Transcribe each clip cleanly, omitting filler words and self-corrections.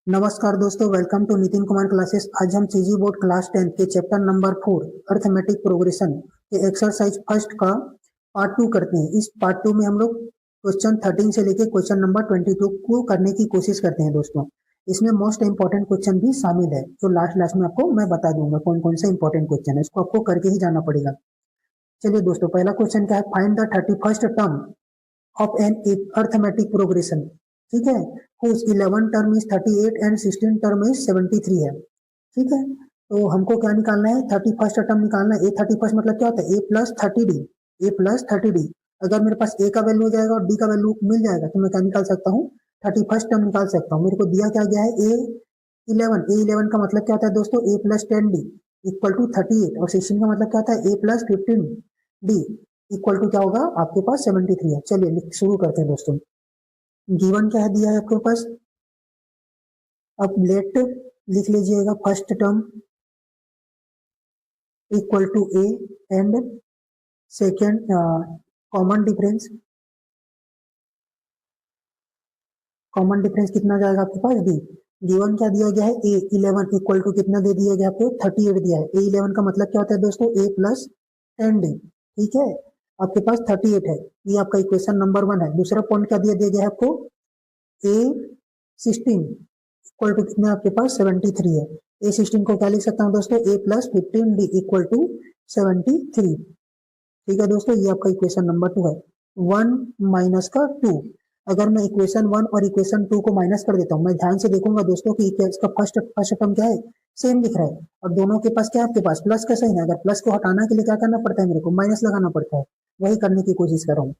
नमस्कार दोस्तों, welcome to Nitin Kumar classes. आज हम सीजी बोर्ड क्लास 10 के चैप्टर नंबर 4 अर्थमेटिक प्रोग्रेशन के एक्सरसाइज फर्स्ट का पार्ट 2 करते हैं। इस पार्ट 2 में हम लोग क्वेश्चन 13 से लेके क्वेश्चन नंबर 22 को करने की कोशिश करते हैं दोस्तों। इसमें मोस्ट इंपॉर्टेंट क्वेश्चन भी शामिल है, जो लास्ट में आपको मैं बता दूंगा कौन कौन से इंपॉर्टेंट क्वेश्चन है। इसको आपको करके ही जाना पड़ेगा। चलिए दोस्तों, पहला क्वेश्चन क्या है? Find the 31st term of an arithmetic progression. ठीक है, whose 11 term is 38 and 16 term is 73 है। ठीक है, तो हमको क्या निकालना है? 31st टर्म निकालना है। ए 31st मतलब क्या होता है? ए प्लस 30 डी। ए प्लस 30 डी। अगर मेरे पास ए का वैल्यू हो जाएगा और डी का वैल्यू मिल जाएगा तो मैं क्या निकाल सकता हूँ? 31st टर्म निकाल सकता हूँ। मेरे को दिया क्या गया है? ए 11। ए 11 का मतलब क्या होता है दोस्तों? A plus 10 d equal to 38, और 16 का मतलब क्या होता है? ए प्लस 15 डी इक्वल टू क्या होगा? आपके पास 73 है। चलिए शुरू करते हैं दोस्तों। गिवन क्या है दिया है आपके पास? अब लेट लिख लीजिएगा first term equal to A and second common difference. Common difference कितना जाएगा आपके पास? डी। गिवन क्या दिया गया है? ए 11 इक्वल टू कितना दे दिया गया आपको? 38 दिया है। ए 11 का मतलब क्या होता है दोस्तों? A plus 10 D. ठीक है, आपके पास 38 है। ये आपका इक्वेशन नंबर 1 है। दूसरा पॉइंट क्या दिया गया है आपको? ए 16 इक्वल टू कितना आपके पास? 73 है। ए 16 को क्या लिख सकता हूँ दोस्तों? A plus 15 d equal to 73। ठीक है दोस्तों, ये आपका इक्वेशन नंबर 2 है। 1 माइनस का 2। अगर मैं इक्वेशन 1 और इक्वेशन 2 को माइनस कर देता हूँ, मैं ध्यान से देखूंगा दोस्तों कि इसका फर्स्ट टर्म क्या है? सेम दिख रहा है, और दोनों के पास क्या है? आपके पास प्लस का साइन है। अगर प्लस को हटाना के लिए क्या करना पड़ता है? मेरे को माइनस लगाना पड़ता है। वही करने की कोशिश कर रहा हूँ।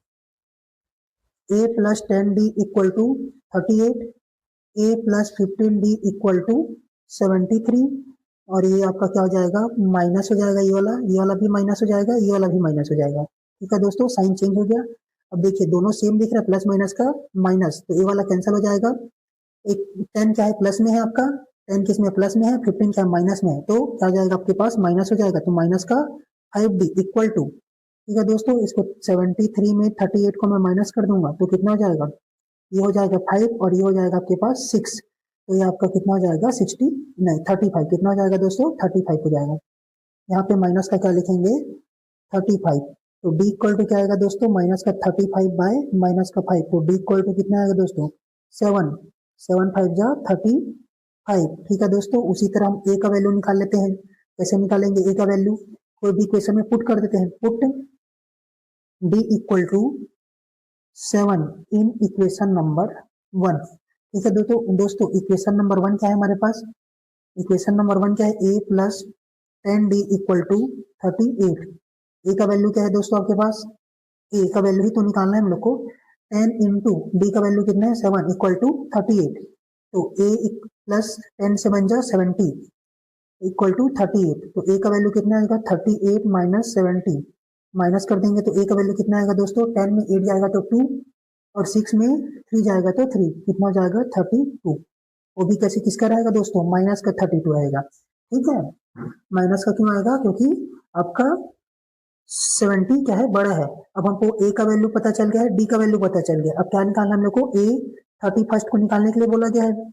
A plus 10 d equal to 38, a plus 15 d equal to 73, और ये आपका क्या हो जाएगा? माइनस हो जाएगा। ये वाला भी माइनस हो जाएगा, ये वाला भी माइनस हो जाएगा। ठीक है दोस्तों, साइन चेंज हो गया। अब देखिए दोनों सेम दिख रहा है, प्लस माइनस का माइनस, तो ये वाला कैंसिल हो जाएगा। एक 10 क्या है? प्लस में है आपका। 10 किस में? प्लस में है। 15 क्या है? माइनस में है। तो क्या हो जाएगा आपके पास? माइनस हो जाएगा। तो माइनस का 5 डी इक्वल टू, ठीक है दोस्तों, इसको 73 में 38 को मैं माइनस कर दूंगा तो कितना हो जाएगा? ये हो जाएगा 5, और ये हो जाएगा आपके पास 6। तो ये आपका कितना हो जाएगा? 60 नहीं 35। कितना हो जाएगा दोस्तों? 35 हो जाएगा। यहाँ पे माइनस का क्या लिखेंगे? 35। तो डी इक्वल टू क्या आएगा दोस्तों? माइनस का 35 बाय माइनस का 5, तो डी इक्वल टू कितना आएगा दोस्तों? 7। 7 5 जा 35। ठीक है दोस्तों, उसी तरह हम ए का वैल्यू निकाल लेते हैं। कैसे निकालेंगे ए का वैल्यू? कोई भी क्वेश्चन में पुट कर देते हैं। Put D equal to 7 in equation number 1। ठीक है दोस्तों, इक्वेशन नंबर 1 क्या है हमारे पास? इक्वेशन नंबर 1 क्या है? ए प्लस 10 डी इक्वल टू 38। ए का वैल्यू क्या है दोस्तों आपके पास? ए का वैल्यू ही तो निकालना है हम लोग को। 10 इंटू डी का वैल्यू कितना है? 7 इक्वल टू 38। तो ए प्लस 10 से बन जा 70 इक्वल टू 38। तो ए का वैल्यू कितना आएगा? 38 माइनस 70। माइनस कर देंगे तो ए का वैल्यू कितना आएगा दोस्तों? 10 में 8 जाएगा तो 2, और 6 में 3 जाएगा तो 3। कितना हो जाएगा? 32। वो भी कैसे किसका रहेगा दोस्तों? माइनस का 32 आएगा। ठीक है, माइनस का क्यों आएगा? क्योंकि आपका 70 क्या है? बड़ा है। अब हमको ए का वैल्यू पता चल गया है, डी का वैल्यू पता चल गया। अब क्या निकालना हम लोग को? ए 31st को निकालने के लिए बोला गया है।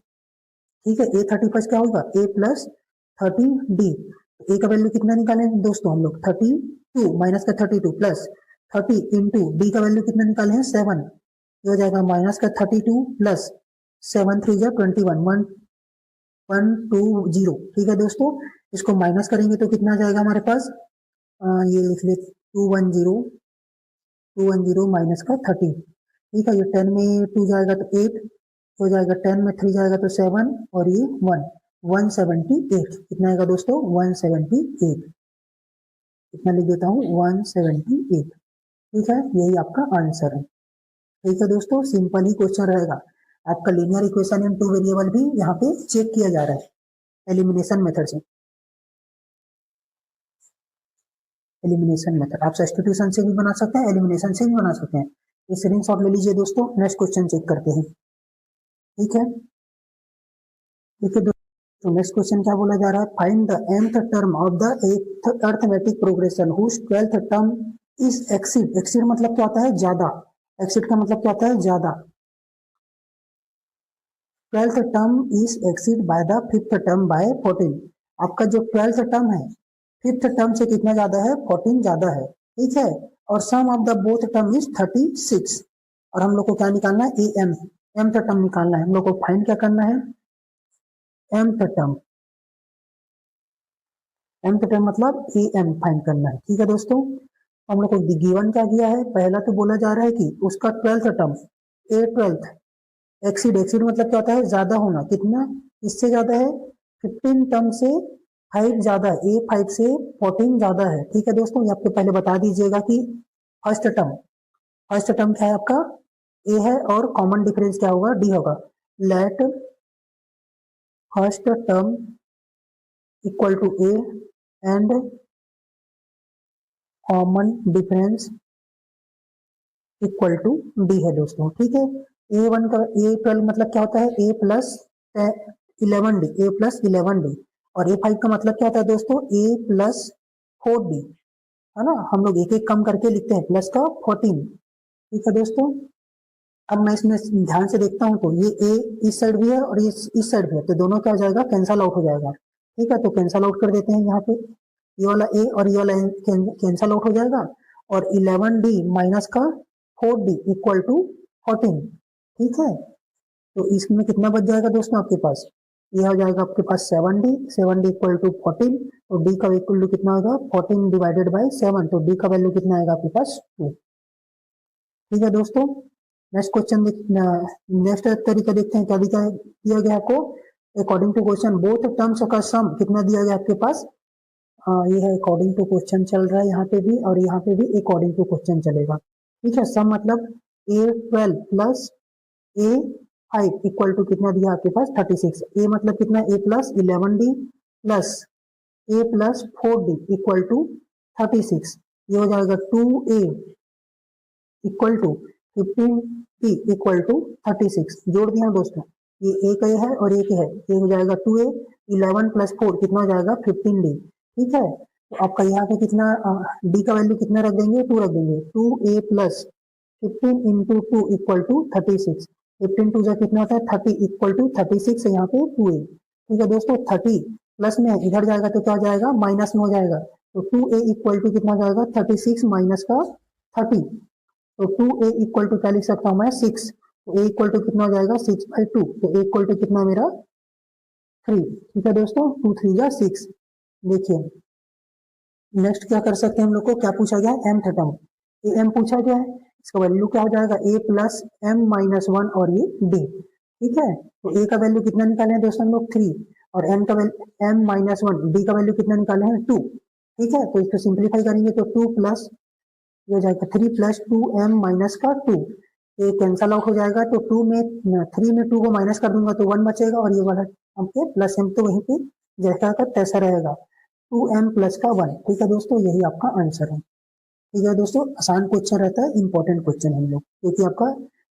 ठीक है, ए 31st क्या होगा? ए प्लस 30 डी। ए का वैल्यू कितना निकाले दोस्तों हम लोग? 32 माइनस का 32 प्लस 30 इंटू डी का वैल्यू कितना निकाले हैं? 7। ये हो जाएगा माइनस का 32 प्लस 7 3 जा 21 120। ठीक है दोस्तों, इसको माइनस करेंगे तो कितना जाएगा हमारे पास? ये लिख ले 210 माइनस का 30। ठीक है, ये 10 में 2 जाएगा तो 8 हो जाएगा, 10 में 3 जाएगा तो 7, और ये 178। कितना आएगा दोस्तों? 178। कितना लिख देता हूँ? 178। ठीक है, यही आपका आंसर है। ठीक है दोस्तों, सिंपल ही क्वेश्चन रहेगा। आपका लीनियर इक्वेशन इन 2 वेरिएबल भी यहाँ पे चेक किया जा रहा है एलिमिनेशन मेथड से। एलिमिनेशन मेथड आप सब्स्टिट्यूशन से भी बना सकते हैं, एलिमिनेशन से भी बना सकते हैं। इस स्क्रीनशॉट ले लीजिए दोस्तों। नेक्स्ट क्वेश्चन चेक करते हैं। ठीक है, तो नेक्स्ट क्वेश्चन क्या बोला जा रहा है? Find the nth term of the arithmetic progression whose 12th term is exceed. Exceed मतलब क्या होता है? ज्यादा। एक्सीड का मतलब क्या होता है? ज्यादा। 12th term is exceed by the 5th term by 14। आपका जो 12th टर्म है 5th टर्म से कितना ज्यादा है, 14 ज्यादा है, ठीक है। और sum of the both term is 36। और हम लोग को क्या निकालना है, ए एम, mth टर्म निकालना है। हम लोग को फाइंड क्या करना है, mth टर्म, mth टर्म मतलब ए एम फाइंड करना है, ठीक है दोस्तों। हम लोग को गिवन क्या किया है, पहला तो बोला जा रहा है कि उसका 12th टर्म, ए 12th एक्सीड, एक्सीड मतलब क्या होता है, ज्यादा होना, कितना, इससे ज्यादा है, 15 टर्म से 5 ज्यादा है, ए 5 से 14 ज्यादा है, ठीक है दोस्तों। ये आपको पहले बता दीजिएगा कि फर्स्ट टर्म, फर्स्ट टर्म क्या है आपका, ए है, और कॉमन डिफरेंस क्या होगा, डी होगा। Let first term equal to A and common difference equal to D है दोस्तों, ठीक है। ए वन का, ए 12 मतलब क्या होता है, ए प्लस 11 डी, ए प्लस 11 डी। और ए 5 का मतलब क्या होता है दोस्तों, ए प्लस 4 डी, है ना। हम लोग एक एक कम करके लिखते हैं, प्लस का 14, ठीक है दोस्तों। अब मैं इसमें ध्यान से देखता हूं तो ये ए इस साइड भी है और ये इस साइड भी है, तो दोनों क्या हो जाएगा, कैंसल आउट हो जाएगा, ठीक है। तो कैंसल आउट कर देते हैं यहाँ पे, ये वाला ए और ये वाला कैंसल आउट हो जाएगा। और 11d माइनस का 4d इक्वल टू 14, ठीक है। तो इसमें कितना बच जाएगा दोस्तों आपके पास, ये हो जाएगा आपके पास 7d, 7d इक्वल टू 14। तो d का इक्वल टू कितना होगा, 14 डिवाइडेड बाई 7, तो d का वैल्यू कितना आएगा आपके पास 2, ठीक है दोस्तों। नेक्स्ट क्वेश्चन, नेक्स्ट तरीका देखते हैं, क्या दिया गया आपको, according to question both terms का सम कितना दिया गया आपके पास। ये है अकॉर्डिंग टू क्वेश्चन चल रहा है यहाँ पे भी, और यहाँ पे भी अकॉर्डिंग टू क्वेश्चन चलेगा, ठीक है। सम मतलब a 12 plus a 5 equal to कितना दिया आपके पास 36। ए मतलब कितना, a plus 11d plus a plus 4d equal to 36। ये हो जाएगा 2a equal to 15p equal to 36। जोड़ दिया दोस्तों, ये एक ए है और एक है, ये हो जाएगा 2a, 11 प्लस 4 कितना हो जाएगा 15d, ठीक है। तो आपका यहाँ पे कितना, डी का वैल्यू कितना रख देंगे, 2 रख देंगे, 2a plus 15 into 2 equal to 36। 15 टू जा कितना होता है 30 इक्वल टू 36 है यहाँ पे 2a, ठीक है दोस्तों। 30 प्लस में इधर जाएगा तो क्या हो जाएगा, माइनस में हो जाएगा। तो 2a इक्वल टू कितना जाएगा 36 माइनस का 30, तो 2a इक्वल टू क्या लिख सकता हूँ मैं 6। तो a इक्वल टू कितना हो जाएगा 6/2, तो a इक्वल टू कितना मेरा 3, ठीक है दोस्तों। 2 3 जा 6। देखिए नेक्स्ट क्या कर सकते हैं हम लोग को, क्या पूछा गया है, mth टर्म, ए एम पूछा गया है, इसका वैल्यू क्या हो जाएगा, a प्लस m माइनस 1 और ये d, ठीक है। तो a का वैल्यू कितना निकाले हैं दोस्तों हम लोग 3, और m का वैल्यू m माइनस 1, d का वैल्यू कितना निकाले हैं 2, ठीक है। तो इसको सिंप्लीफाई करेंगे तो 2 प्लस, ये हो जाएगा 3 प्लस 2m माइनस का 2, ये कैंसल आउट हो जाएगा। तो 2 में 3 में 2 को माइनस कर दूंगा तो 1 बचेगा, और ये वाला हमके प्लस m तो वहीं पे जैसा का तैसा रहेगा, 2m प्लस का 1, ठीक है दोस्तों। यही आपका आंसर है, ठीक है दोस्तों। आसान क्वेश्चन रहता है, इंपॉर्टेंट क्वेश्चन हम लोग, क्योंकि आपका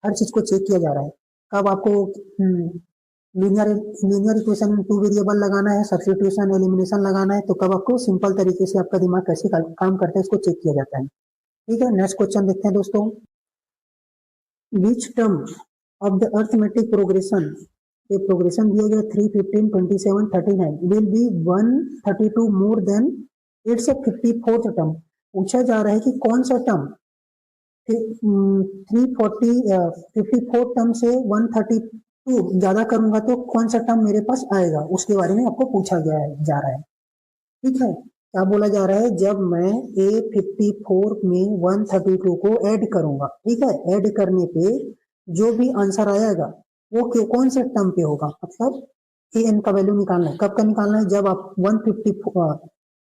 हर चीज को चेक किया जा रहा है। कब आपको लीनियर लीनियर इक्वेशन 2 वेरिएबल लगाना है, सब्स्टिट्यूशन एलिमिनेशन लगाना है, तो कब आपको सिंपल तरीके से आपका दिमाग कैसे काम करता है इसको चेक किया जाता है, ठीक है। नेक्स्ट क्वेश्चन देखते हैं दोस्तों, which term of the arithmetic progression, ये प्रोग्रेशन दिया गया 3 15 27 39 will be 132 more than it's 54th term. पूछा जा रहा है कि कौन सा टर्म 54 टर्म से 132 ज्यादा करूंगा तो कौन सा टर्म मेरे पास आएगा, उसके बारे में आपको पूछा गया है, जा रहा है, ठीक है। क्या बोला जा रहा है, जब मैं A54 में 132 को ऐड करूंगा, ठीक है, ऐड करने पे जो भी आंसर आएगा वो कौन से टर्म पे होगा, मतलब an का वैल्यू निकालना है। कब का निकालना है, जब आप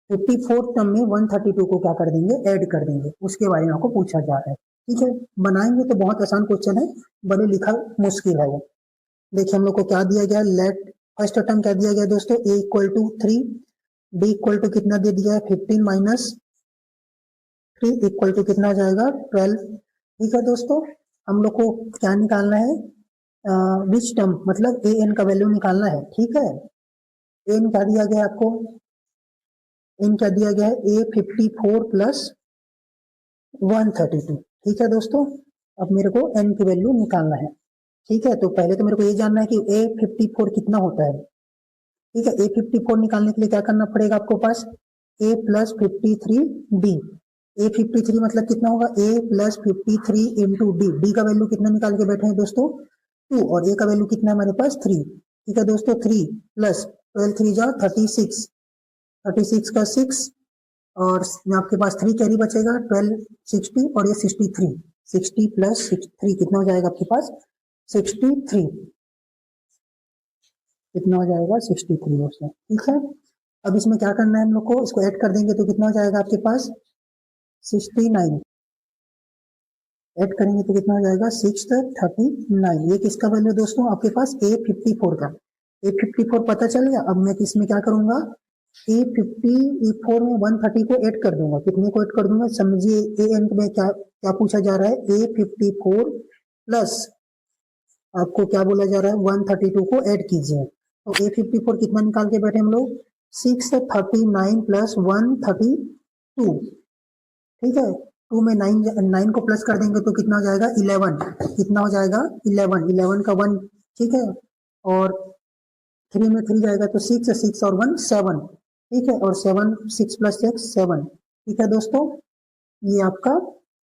54 टर्म में 132 को क्या कर देंगे, ऐड कर देंगे, उसके बारे में आपको पूछा जा रहा है, ठीक है। बनाएंगे तो बहुत आसान क्वेश्चन है, बड़े लिखा मुश्किल है वो। देखिए हम लोग को क्या दिया गया, लेट फर्स्ट टर्म क्या दिया गया दोस्तों, a equal to 3, d equal to कितना दे दिया है 15 माइनस 3 इक्वल टू कितना जाएगा 12, ठीक है दोस्तों। हम लोग को क्या निकालना है, विच टर्म मतलब ए एन का वैल्यू निकालना है, ठीक है। एन क्या दिया गया आपको, एन क्या दिया गया है A54 प्लस 132, ठीक है दोस्तों। अब मेरे को एन की वैल्यू निकालना है, ठीक है, तो पहले तो मेरे को ये जानना है कि A54 कितना होता है। ठीक है, A54 निकालने के लिए क्या करना पड़ेगा आपको पास, A प्लस 53D। A53 मतलब कितना होगा, A plus 53 into D. D का वैल्यू कितना निकाल के बैठे हैं दोस्तों, 2, और A का वैल्यू कितना है हमारे पास 3। ठीक है दोस्तों, 3 प्लस 12 3 जा 36, 36 का 6, और आपके पास 3 कैरी बचेगा, 12 60, और ये 63, 60 प्लस 3 कितना हो जाएगा आपके पास 63, कितना हो जाएगा 63 उसमें। ठीक है, अब इसमें क्या करना है हम लोग को, इसको ऐड कर देंगे तो कितना हो जाएगा आपके पास 69, ऐड करेंगे तो कितना हो जाएगा 639। ये किसका वैल्यू दोस्तों आपके पास A54 का। A54 पता चल गया। अब मैं इसमें क्या करूंगा, A54 में 130 को ऐड कर दूंगा। कितने को ऐड कर दूंगा, समझिए AN में क्या क्या पूछा जा रहा है, A54 प्लस आपको क्या बोला जा रहा है 132 को ऐड कीजिए। तो A54 कितना निकाल के बैठे हम लोग, 639 प्लस 132। ठीक है, 2 में 9 को प्लस कर देंगे तो कितना हो जाएगा 11, कितना हो जाएगा 11, 11 का 1। ठीक है, और 3 में 3 जाएगा तो 6, 6 और 1 7। ठीक है, और 7, 6 प्लस 6 7। ठीक है दोस्तों, ये आपका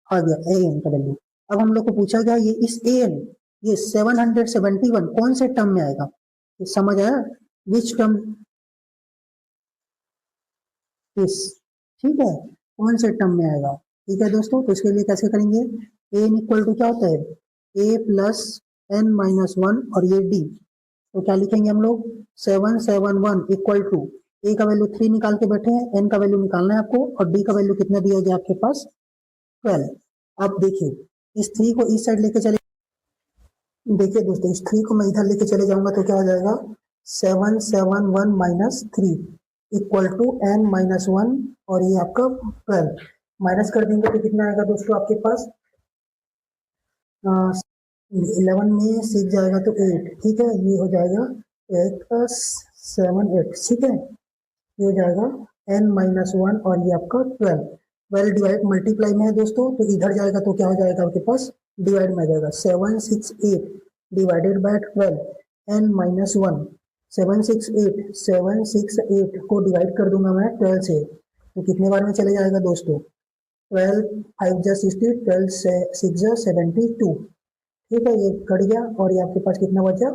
आ गया AN का वैल्यू। अब हम लोग को पूछा गया ये इस AN, ये 771 कौन से टर्म में आएगा, ये समझ आया, विच टर्म इस। ठीक है, कौन से टर्म में आएगा। ठीक है दोस्तों, तो इसके लिए कैसे करेंगे, AN इक्वल टू क्या होता है, A प्लस N माइनस 1, और ये D, तो क्या लिखेंगे हम लोग 771 इक्वल टू, A का वैल्यू 3 निकाल के बैठे हैं, N का वैल्यू निकालना है आपको, और D का वैल्यू कितना दिया गया आपके पास 12। अब देखिए इस 3 को इस साइड लेके चले, देखिए दोस्तों इस 3 को मैं इधर लेके चले जाऊंगा तो क्या हो जाएगा 771 minus 3 equal to N minus 1, और ये आपका 12 माइनस कर देंगे तो कितना आएगा दोस्तों आपके पास 11 में 6 जाएगा तो 8। ठीक है, ये हो जाएगा 8 प्लस 7 8। ठीक है, ये हो जाएगा N माइनस 1, और ये आपका 12। 12 डिवाइड मल्टीप्लाई में है दोस्तों, तो इधर जाएगा तो क्या हो जाएगा आपके पास डिवाइड में आ जाएगा, 768 डिवाइडेड बाय 12 N माइनस 1। 768 को डिवाइड कर दूंगा मैं 12 से, तो कितने बार में चले जाएगा दोस्तों 12 5 जा 60, 12 6 जा 72। ठीक है, ये कट गया, और ये आपके पास कितना बचा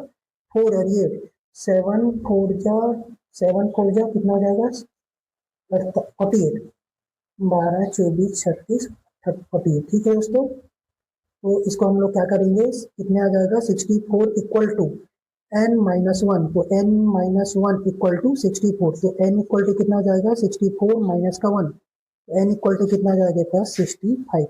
4, और ये 7 4 जा कितना हो जाएगा 48, 12 24 36 48। ठीक है दोस्तों, तो इसको हम लोग क्या करेंगे, कितने आ जाएगा 64 इक्वल टू N माइनस 1, तो N माइनस 1 इक्वल टू 64, तो N इक्वल टू कितना हो जाएगा 64 माइनस का 1, तो N इक्वल टू कितना आ जाएगा 65।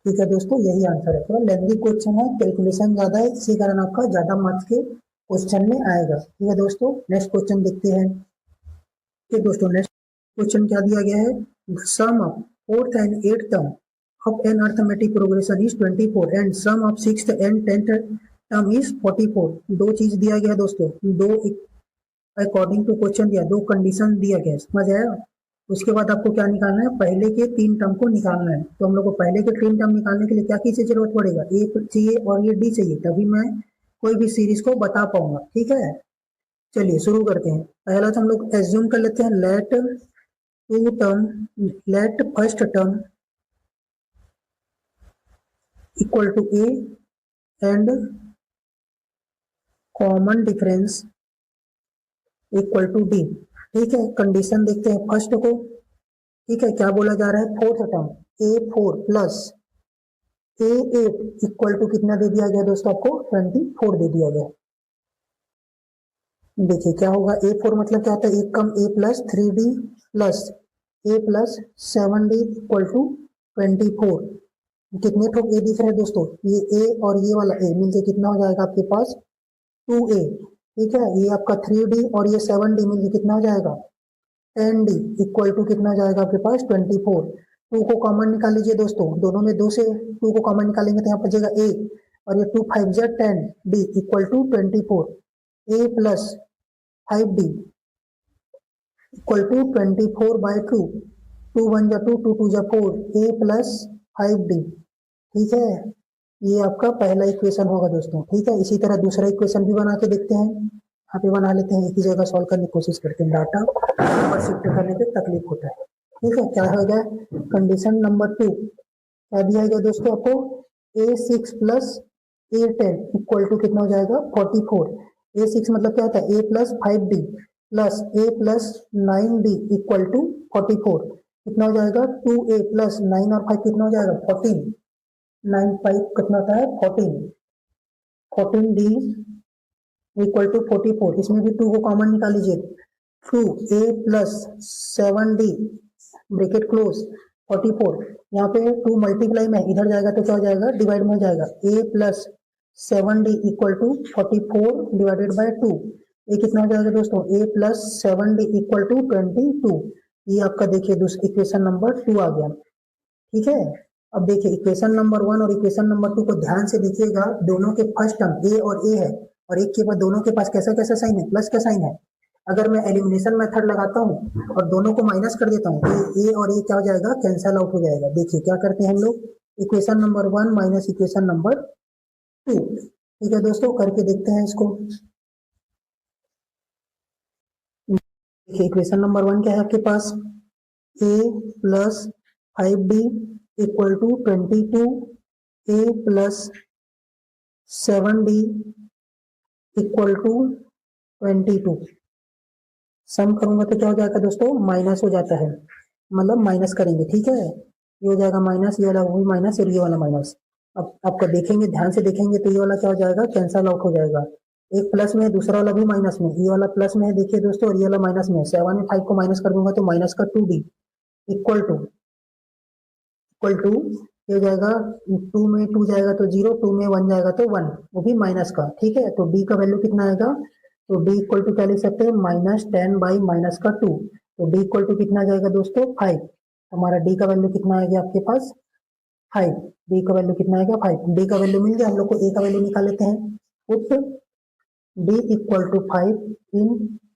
ठीक है दोस्तों, यही आंसर है। थोड़ा लेंथी क्वेश्चन है, कैलकुलेशन ज्यादा है, इसी कारण आपका ज्यादा मार्क्स के क्वेश्चन में आएगा। ठीक है दोस्तों, नेक्स्ट क्वेश्चन देखते हैं। ठीक दोस्तों, नेक्स्ट क्वेश्चन क्या दिया गया है, sum of fourth and eighth term of an arithmetic progression is 24 and sum of sixth and tenth term is 44। दो चीज दिया गया दोस्तों, दो अकॉर्डिंग टू क्वेश्चन दिया, दो कंडीशन दिया गया, समझ आया। उसके बाद आपको क्या निकालना है, पहले के 3 टर्म को निकालना है। तो हम लोग को पहले के 3 टर्म निकालने के लिए क्या की जरूरत पड़ेगा, ए चाहिए और ये डी चाहिए, तभी मैं कोई भी सीरीज को बता पाऊंगा। ठीक है, चलिए शुरू करते हैं। पहला तो हम लोग एज्यूम कर लेते हैं, let first term equal to A and common difference equal to D. ठीक है, कंडीशन देखते हैं फर्स्ट को। ठीक है, क्या बोला जा रहा है, fourth term A4 plus A8 equal to कितना दे दिया गया दोस्तों आपको 24 दे दिया गया। देखिए क्या होगा, A4 मतलब क्या होता है, एक कम A plus 3D plus A plus 7D equal to 24। कितने ठोक A दिख रहे हैं दोस्तों, ये A और ये वाला A मिलके कितना हो जाएगा आपके पास 2A। ठीक है, ये आपका 3D और ये 7D मिलके कितना हो जाएगा 10D इक्वल टू कितना हो जाएगा आपके पास 24। 2 को कॉमन निकाल लीजिए दोस्तों, दोनों में 2 से 2 को कॉमन निकालेंगे तो यहाँ बचेगा A, और ये 2 5 जा 10D equal to 24। A plus 5D equal to 24 by 2, 2 1 जा 2, 2 2 जा 4, A प्लस 5D। ठीक है, ये आपका पहला इक्वेशन होगा दोस्तों, ठीक है। इसी तरह दूसरा इक्वेशन भी बना के देखते हैं, यहाँ पे बना लेते हैं, एक ही जगह सॉल्व करने की कोशिश करते हैं, डाटा नंबर शिफ्ट करने पे तकलीफ होता है, ठीक है। क्या हो गया कंडीशन नंबर 2, क्या दिया गया दोस्तों आपको, A6 plus A10 equal to कितना हो जाएगा 44। A6 मतलब क्या होता है A plus 5D plus A plus 9D equal to 44, कितना हो जाएगा 2A प्लस 9 और 5 कितना हो जाएगा 14, 9 5 कितना होता है 14, 14D इक्वल टू 44, इसमें भी 2 को कॉमन निकाल लीजिए, 2A plus 7D bracket close 44, यहाँ पे 2 मल्टीप्लाई में इधर जाएगा तो क्या हो जाएगा डिवाइड में हो जाएगा, A plus 7D equal to 44 divided by 2, ये कितना हो जाएगा दोस्तों A plus 7D equal to 22, ये आपका देखिए इक्वेशन नंबर 2 आ गया, ठीक है। अब देखिए इक्वेशन नंबर 1 और इक्वेशन नंबर 2 को ध्यान से देखिएगा, दोनों के फर्स्ट टर्म A और A है, और एक के बाद दोनों के पास कैसा कैसा साइन है, प्लस का साइन है। अगर मैं एलिमिनेशन मेथड लगाता हूँ और दोनों को माइनस कर देता हूँ तो ए और ए क्या हो जाएगा कैंसल आउट हो जाएगा। देखिए क्या करते हैं हम लोग, equation number 1 minus equation number 2, ठीक है दोस्तों, करके देखते हैं इसको। देखिए इक्वेशन नंबर 1 क्या है आपके पास, a plus 5d equal to 22, a plus 7d equal to 22, sum करूंगा तो क्या हो जाएगा दोस्तों माइनस हो जाता है, मतलब माइनस करेंगे, ठीक है। ये हो जाएगा माइनस, ये वाला वही माइनस और ये वाला माइनस। अब आपका देखेंगे ध्यान से देखेंगे तो ये वाला क्या हो जाएगा कैंसल आउट हो जाएगा, एक प्लस में है दूसरा वाला भी माइनस में, ये वाला प्लस में है देखिए दोस्तों और ये वाला माइनस में है। 7 में 5 को माइनस कर दूंगा तो माइनस का 2d इक्वल टू ये हो जाएगा, 2 में 2 जाएगा तो 0, 2 में 1 जाएगा तो 1, वो भी माइनस का, ठीक है। तो d का वैल्यू कितना आएगा, तो d इक्वल टू क्या लिख सकते हैं -10 बाई माइनस का 2, तो d इक्वल टू कितना जाएगा दोस्तों 5, हमारा d का वैल्यू कितना आ गया आपके पास 5, d का वैल्यू कितना आएगा 5, d का वैल्यू मिल गया, हम लोग को a का वैल्यू निकाल लेते हैं, put d equal to 5 in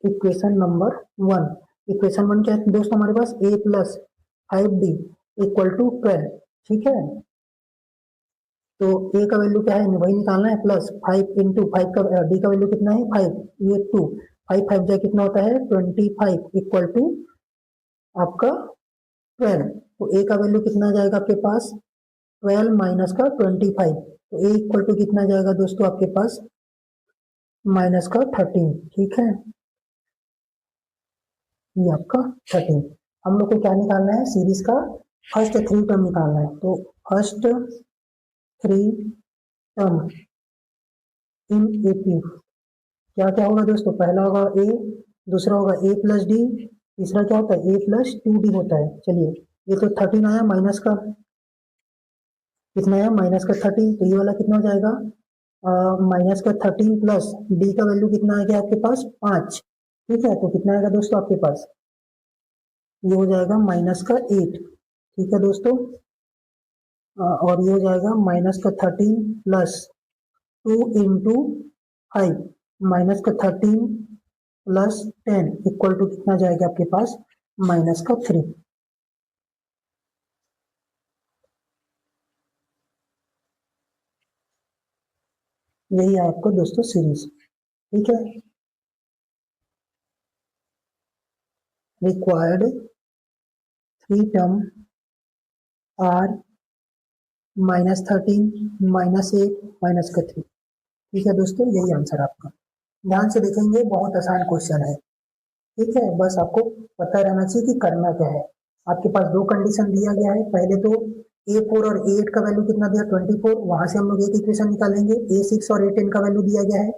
equation number 1। Equation 1 क्या है दोस्तों हमारे पास a plus 5d equal to 12, ठीक है। तो a का वैल्यू क्या है वही निकालना है, प्लस 5 इंटू 5 का d का वैल्यू कितना है 5, ये 2, 5 5 जा कितना होता है 25 इक्वल टू आपका 12, तो a का वैल्यू कितना जाएगा आपके पास 12 माइनस का 25, तो a इक्वल टू कितना जाएगा दोस्तों आपके पास माइनस का 13, ठीक है, ये आपका 13। हम लोग को क्या निकालना है सीरीज का फर्स्ट 3 टर्म निकालना है, तो फर्स्ट 3 टर्म इन AP क्या क्या होगा दोस्तों, पहला होगा a, दूसरा होगा a प्लस डी, तीसरा क्या होता है a प्लस 2d होता है। चलिए ये तो 13 आया माइनस का, कितना आया माइनस का 13, तो ये वाला कितना हो जाएगा माइनस का 13 प्लस d का वैल्यू कितना आ गया आपके पास 5, ठीक है। तो कितना आएगा दोस्तों आपके पास, ये हो जाएगा माइनस का 8, ठीक है दोस्तों, और ये हो जाएगा माइनस का 13 प्लस 2 इंटू 5 माइनस का 13 प्लस 10 इक्वल टू कितना जाएगा आपके पास माइनस का 3। यही है आपको दोस्तों सीरीज, ठीक है। रिक्वायर्ड 3 टर्म आर -13 -8 माइनस का 3, ठीक है दोस्तों, यही आंसर आपका। ध्यान से देखेंगे बहुत आसान क्वेश्चन है, ठीक है। बस आपको पता रहना चाहिए कि करना क्या है। आपके पास 2 कंडीशन दिया गया है, पहले तो A4 और A8 का वैल्यू कितना दिया 24, वहां से हम लोग एक इक्वेशन निकालेंगे, A6 और A10 का वैल्यू दिया गया है,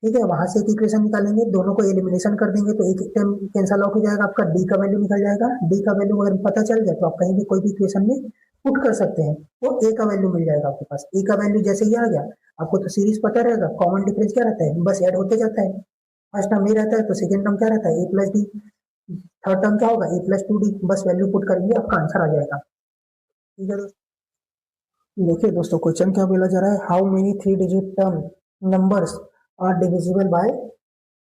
ठीक है, वहां से एक इक्वेशन निकालेंगे, दोनों को एलिमिनेशन कर देंगे तो एक टाइम कैंसल आउट हो जाएगा, आपका डी का वैल्यू निकल जाएगा। डी का वैल्यू अगर पता चल जाए तो आप कहीं भी कोई भी इक्वेशन में पुट कर सकते हैं, तो ए का वैल्यू मिल जाएगा आपके पास। ए का वैल्यू जैसे ही आ गया आपको तो सीरीज पता रहेगा, कॉमन डिफरेंस क्या रहता है बस ऐड होते जाता है, फर्स्ट टर्म ए रहता है तो सेकेंड टर्म क्या रहता है ए प्लस डी, थर्ड टर्म क्या होगा ए प्लस 2d, बस वैल्यू पुट करेंगे आपका आंसर आ जाएगा, ठीक है दोस्तों। देखिए दोस्तों क्वेश्चन क्या बोला जा रहा है, how many 3 digit term numbers are divisible by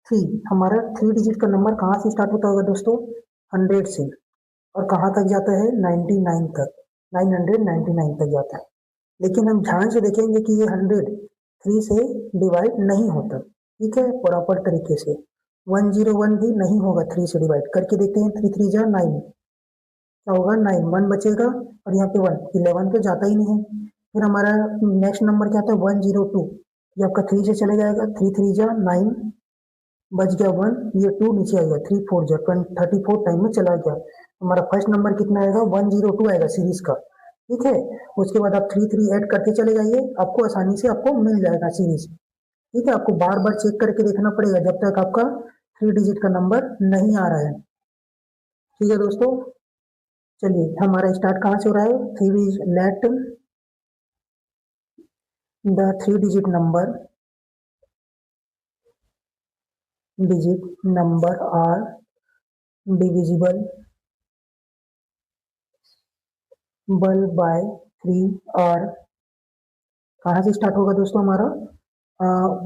3। हमारा 3 डिजिट का नंबर कहाँ से स्टार्ट होता होगा दोस्तों 100 से, और कहाँ तक जाता है 99 तक, 999 तक जाता है, लेकिन हम ध्यान से देखेंगे कि ये 100 3 से डिवाइड नहीं होता, ठीक है, प्रॉपर तरीके से 101 भी नहीं होगा 3 से डिवाइड करके देखते हैं। 3 3 जा 9, क्या होगा 9, 1 बचेगा और यहाँ पे 1, 11 तो जाता ही नहीं है। फिर हमारा नेक्स्ट नंबर क्या था 102, ये आपका 3 से चले जाएगा, 3 3 जा 9, बच गया 1, ये 2 नीचे आएगा, 3 4 जा 34 टाइम में चला गया। हमारा फर्स्ट नंबर कितना आएगा 102 आएगा सीरीज का, ठीक है। उसके बाद आप 3 3 ऐड करके चले जाइए, आपको आसानी से आपको मिल जाएगा सीरीज, ठीक है। आपको बार बार चेक करके देखना पड़ेगा जब तक आपका 3 डिजिट का नंबर नहीं आ रहा है, ठीक है दोस्तों। चलिए हमारा स्टार्ट कहाँ से हो रहा है, three let the 3 digit number are divisible by 3 और कहाँ से स्टार्ट होगा दोस्तों हमारा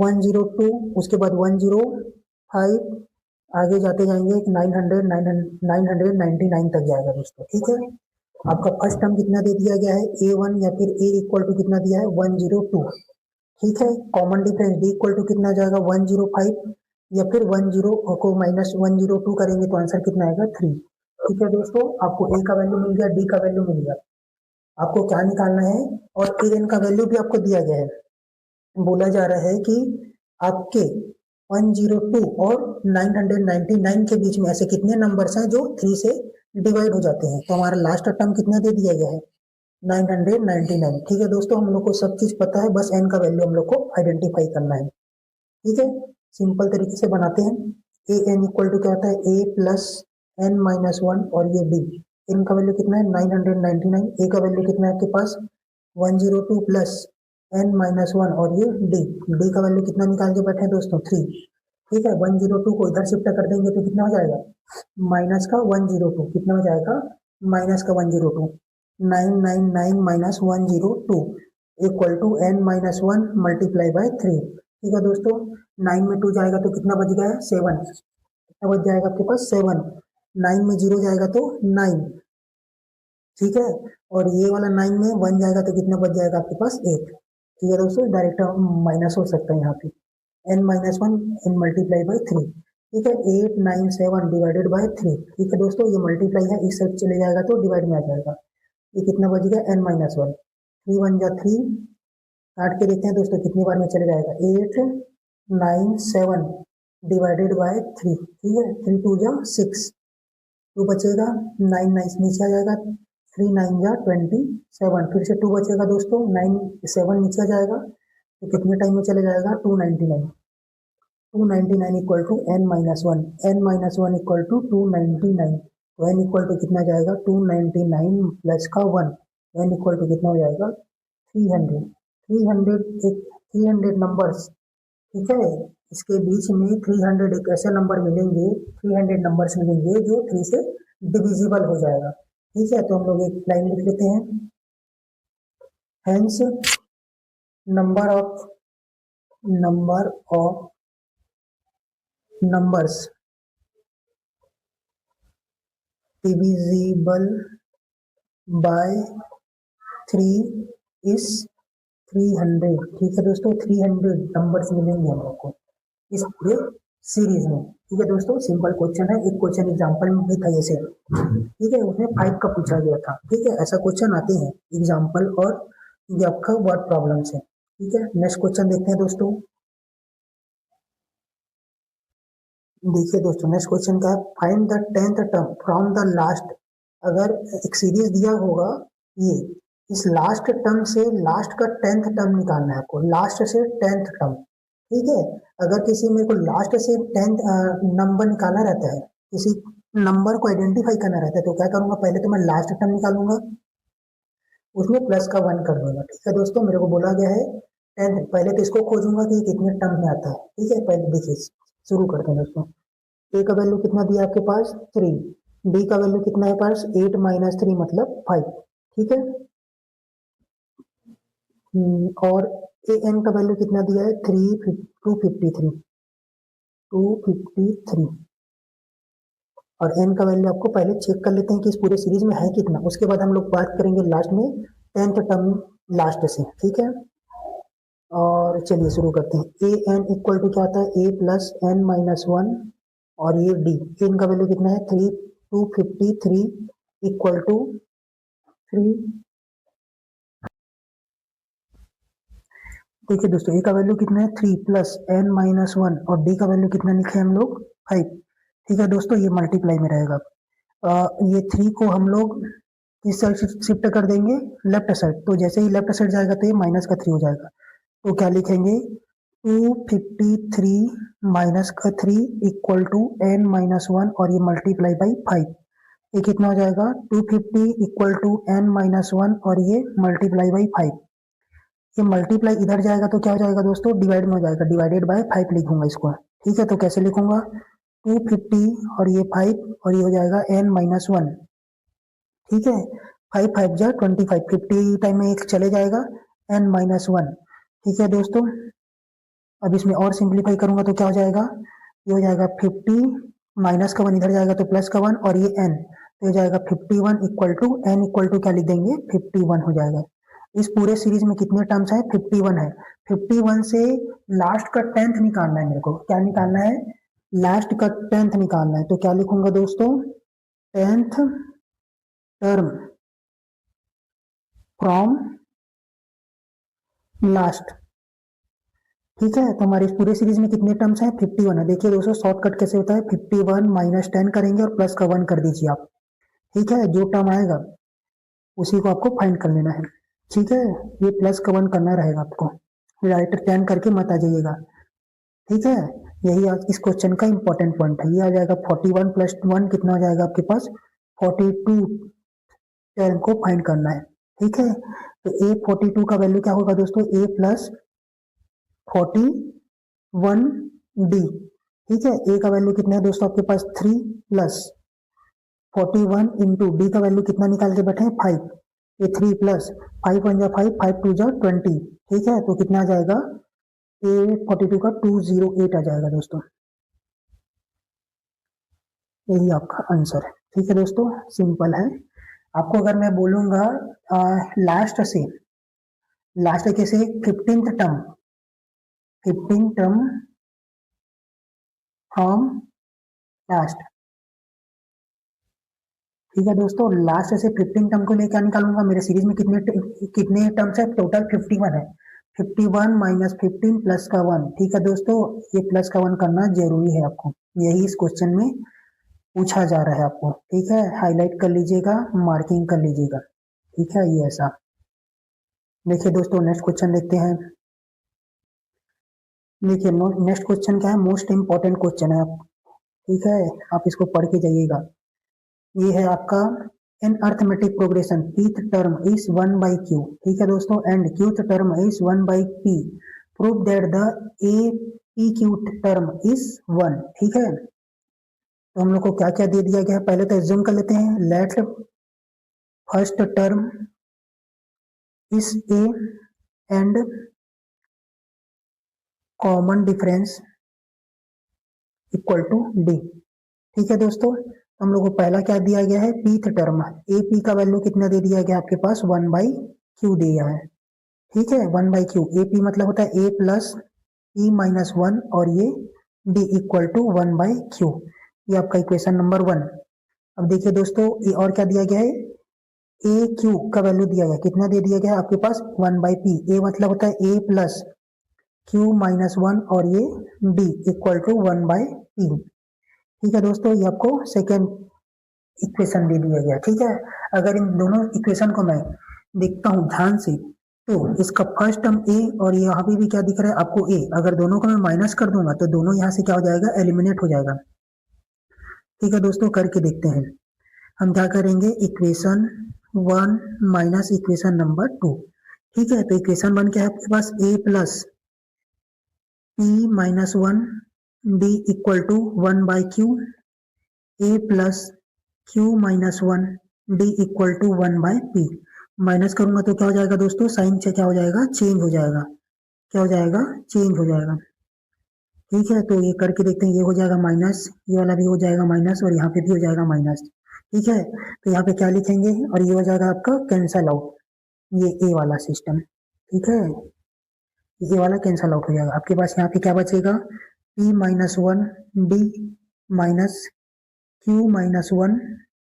102, उसके बाद 105, आगे जाते जाएंगे 900 999 तक जाएगा दोस्तों, ठीक है। आपका फर्स्ट टर्म कितना दे दिया गया है A1 या फिर A इक्वल टू कितना दिया है 102, ठीक है। Common difference D equal to कितना जाएगा 105 या फिर 10 को माइनस 102 करेंगे तो आंसर कितना आएगा 3, ठीक है दोस्तों। आपको A का वैल्यू मिल गया, D का वैल्यू मिल गया, आपको क्या निकालना है, और एन का वैल्यू भी आपको दिया गया है। बोला जा रहा है कि आपके 102 और 999 के बीच में ऐसे कितने नंबर्स हैं जो 3 से डिवाइड हो जाते हैं। तो हमारा लास्ट टर्म कितना दे दिया गया है 999, ठीक है दोस्तों। हम लोग को सब चीज पता है, बस एन का वैल्यू हम लोग को आइडेंटिफाई करना है, ठीक है। सिंपल तरीके से बनाते हैं। ए एन इक्वल टू क्या होता है ए प्लस एन माइनस 1, और ये डी, एन का वैल्यू कितना है 999, ए का वैल्यू कितना है आपके पास 102 प्लस एन माइनस 1, और ये डी, डी का वैल्यू कितना निकाल के बैठे हैं दोस्तों 3, ठीक है। 102 को इधर शिफ्ट कर देंगे तो कितना हो जाएगा माइनस का 102, कितना हो जाएगा माइनस का 102, 999 minus 102 equal to n minus 1 multiply by 3, ठीक है दोस्तों। 9 में 2 जाएगा तो कितना बच गया है 7, कितना बच जाएगा आपके पास 7, 9 में 0 जाएगा तो 9, ठीक है। और ये वाला 9 में 1 जाएगा तो कितना बच जाएगा आपके पास 8, ठीक है दोस्तों। डायरेक्ट माइनस हो सकता है यहाँ पे n minus 1 n multiply by 3, ठीक है। 897 डिवाइडेड बाय 3, ठीक है दोस्तों। ये मल्टीप्लाई है, इस साइड चले जाएगा तो डिवाइड में आ जाएगा। ये कितना बच गया n माइनस 1, 3 1 जा 3, काट के देखते हैं दोस्तों कितनी बार में चले जाएगा 897 डिवाइडेड बाय 3, ठीक है। 3 2 जा 6, 2 बचेगा, 9 9 नीचे आ जाएगा, 3 9 जा 27, फिर से 2 बचेगा दोस्तों, 9 7 नीचे आ जाएगा तो कितने टाइम में चले जाएगा 299, 299 equal to n minus 1, n minus 1 equal to 299, तो n इक्वल टू कितना जाएगा 299 प्लस का 1, n इक्वल टू कितना हो जाएगा 300, 300 एक 300 नंबर्स, ठीक है। इसके बीच में 300 एक ऐसे नंबर मिलेंगे, 300 नंबर्स मिलेंगे जो 3 से डिविजिबल हो जाएगा, ठीक है। तो हम लोग एक लाइन लिख लेते हैं, hence number of numbers divisible by 3 is 300, ठीक है दोस्तों। 300 नंबर्स मिलेंगे हम लोग को इस पूरे सीरीज में, ठीक है दोस्तों। सिंपल क्वेश्चन है, एक क्वेश्चन एग्जांपल में भी था जैसे, ठीक है, उसमें 5 का पूछा गया था, ठीक है। ऐसा क्वेश्चन आते हैं एग्जांपल, और ये आपका वर्ड प्रॉब्लम से, ठीक है। नेक्स्ट क्वेश्चन देखते हैं दोस्तों। देखिए दोस्तों नेक्स्ट क्वेश्चन का है find the 10th term from the last. अगर एक सीरीज दिया होगा, ये इस लास्ट टर्म से लास्ट का 10th टर्म निकालना है आपको, लास्ट से 10th टर्म, ठीक है। अगर किसी मेरे को लास्ट से 10th नंबर निकालना रहता है, किसी नंबर को आइडेंटिफाई करना रहता है, तो क्या करूंगा, पहले तो मैं लास्ट टर्म निकालूंगा, उसमें प्लस का 1 कर दूंगा, ठीक है दोस्तों। मेरे को बोला गया है 10th, पहले तो इसको खोजूंगा कि कितने टर्म में आता है, ठीक है। पहले देखिए शुरू करते हैं दोस्तों। ए का वैल्यू कितना दिया आपके पास 3, डी का वैल्यू कितना है पास 8 माइनस 3 मतलब 5, ठीक है। और ए एन का वैल्यू कितना दिया है 253, और एन का वैल्यू आपको पहले चेक कर लेते हैं कि इस पूरे सीरीज में है कितना, उसके बाद हम लोग बात करेंगे लास्ट में 10th टर्म लास्ट से, ठीक है। और चलिए शुरू करते हैं। ए एन इक्वल टू क्या होता है, ए प्लस एन माइनस वन, और ये डी, इनका वैल्यू कितना है 253 इक्वल टू 3। देखिए दोस्तों, ए का वैल्यू कितना है 3 प्लस एन माइनस वन, और डी का वैल्यू कितना लिखे हम लोग 5। ठीक है दोस्तों, ये मल्टीप्लाई में रहेगा। ये 3 को हम लोग इस साइड शिफ्ट कर देंगे लेफ्ट साइड, तो जैसे ही लेफ्ट साइड जाएगा तो ये माइनस का 3 हो जाएगा। तो क्या लिखेंगे 253 माइनस का 3 equal to n minus one, और ये मल्टीप्लाई बाई 5। ये कितना हो जाएगा 250 equal to n minus one, और ये मल्टीप्लाई बाई 5। ये मल्टीप्लाई इधर जाएगा तो क्या हो जाएगा दोस्तों, डिवाइड में हो जाएगा, डिवाइडेड बाय 5 लिखूंगा इसको। ठीक है, तो कैसे लिखूंगा 250 और ये 5, और ये हो जाएगा एन माइनस वन। ठीक है, 5 5 जा 25, 50 टाइम में एक चले जाएगा, एन माइनस वन। ठीक है दोस्तों, अब इसमें और सिंप्लीफाई करूंगा तो क्या हो जाएगा, ये हो जाएगा 50 माइनस का 1 इधर जाएगा तो प्लस का 1, और ये n, तो हो जाएगा 51 equal to n equal to क्या लिख देंगे 51 हो जाएगा। इस पूरे सीरीज में कितने टर्म्स है 51 है। 51 से लास्ट का 10th निकालना है मेरे को। क्या निकालना है, लास्ट का 10th निकालना है। तो क्या लिखूंगा दोस्तों 10th टर्म फ्रॉम लास्ट। ठीक है, तो हमारे इस पूरे सीरीज में कितने टर्म्स हैं 51 है। देखिए दोस्तों, शॉर्टकट कैसे होता है, 51 माइनस 10 करेंगे और प्लस का 1 कर दीजिए आप। ठीक है, जो टर्म आएगा उसी को आपको फाइंड कर लेना है। ठीक है, ये प्लस का 1 करना रहेगा आपको, राइट 10 करके मत आ जाइएगा। ठीक है, यही आज इस क्वेश्चन का इंपॉर्टेंट पॉइंट है। ये आ जाएगा 41 प्लस 1 कितना हो जाएगा आपके पास 42 टर्म को फाइंड करना है। ठीक है, तो ए 42 का वैल्यू क्या होगा दोस्तों, ए प्लस 41 डी। ठीक है, ए का वैल्यू कितना है दोस्तों आपके पास 3 प्लस 41 इंटू डी का वैल्यू कितना निकाल के बैठे हैं 5। ये 3 प्लस 5 1 जा 5, 5 2 जा 20। ठीक है, तो कितना आ जाएगा ए 42 का 208 आ जाएगा दोस्तों। यही आपका आंसर है। ठीक है दोस्तों, सिंपल है। आपको अगर मैं बोलूंगा लास्ट कैसे 15th टर्म फ्रॉम लास्ट। ठीक है दोस्तों, लास्ट से 15 टर्म को लेकर निकालूंगा। मेरे सीरीज में कितने टर्म्स है, टोटल 51 है। 51 माइनस 15 प्लस का 1। ठीक है दोस्तों, ये प्लस का 1 करना जरूरी है आपको, यही इस क्वेश्चन में पूछा जा रहा है आपको। ठीक है, हाईलाइट कर लीजिएगा, मार्किंग कर लीजिएगा। ठीक है, ये ऐसा। देखिए दोस्तों, नेक्स्ट क्वेश्चन देखते हैं। देखिए नेक्स्ट क्वेश्चन क्या है, मोस्ट इंपॉर्टेंट क्वेश्चन है आप। ठीक है, आप इसको पढ़ के जाइएगा। ये है आपका an arithmetic progression pth term is 1 by q। ठीक है दोस्तों, and qth term is 1 by p। Prove that the A P Q term is 1। ठीक है, तो हम लोग को क्या क्या दे दिया गया है, पहले तो एज्यूम कर लेते हैं। Let first term is A and common difference equal to D. ठीक है दोस्तों, हम लोग को पहला क्या दिया गया है, pth टर्म ए पी का वैल्यू कितना दे दिया गया आपके पास 1 by q दिया है। ठीक है, 1 by q, ए पी मतलब होता है ए प्लस ई माइनस 1, और ये D equal to 1 by q। ये आपका इक्वेशन नंबर 1। अब देखिए दोस्तों, ये और क्या दिया गया है, ए क्यू का वैल्यू दिया गया, कितना दे दिया गया आपके पास 1 by p। ए मतलब होता है ए प्लस q माइनस 1, और ये D equal to 1 by p। ठीक है दोस्तों, ये आपको सेकेंड इक्वेशन दे दिया गया। ठीक है, अगर इन दोनों इक्वेशन को मैं देखता हूँ ध्यान से, तो इसका फर्स्ट टर्म ए, और यहाँ पे भी क्या दिख रहा है आपको ए, अगर दोनों को मैं माइनस कर दूंगा तो दोनों यहाँ से क्या हो जाएगा, एलिमिनेट हो जाएगा। ठीक है दोस्तों, करके देखते हैं। हम क्या करेंगे, इक्वेशन 1 माइनस इक्वेशन नंबर 2। ठीक है, तो इक्वेशन 1 क्या है आपके पास, a plus P minus 1 d equal to 1 by q। A plus q minus 1 d equal to 1 by p। Minus करूंगा तो क्या हो जाएगा दोस्तों, साइन से क्या हो जाएगा, चेंज हो जाएगा। क्या हो जाएगा, चेंज हो जाएगा। ठीक है, तो ये करके देखते हैं। ये हो जाएगा माइनस, ये वाला भी हो जाएगा माइनस, और यहाँ पे भी हो जाएगा माइनस। ठीक है, तो यहाँ पे क्या लिखेंगे, और ये हो जाएगा आपका कैंसल आउट। ये ए वाला सिस्टम, ठीक है, ये वाला कैंसल आउट हो जाएगा। आपके पास यहाँ पे क्या बचेगा, p minus one D minus Q minus one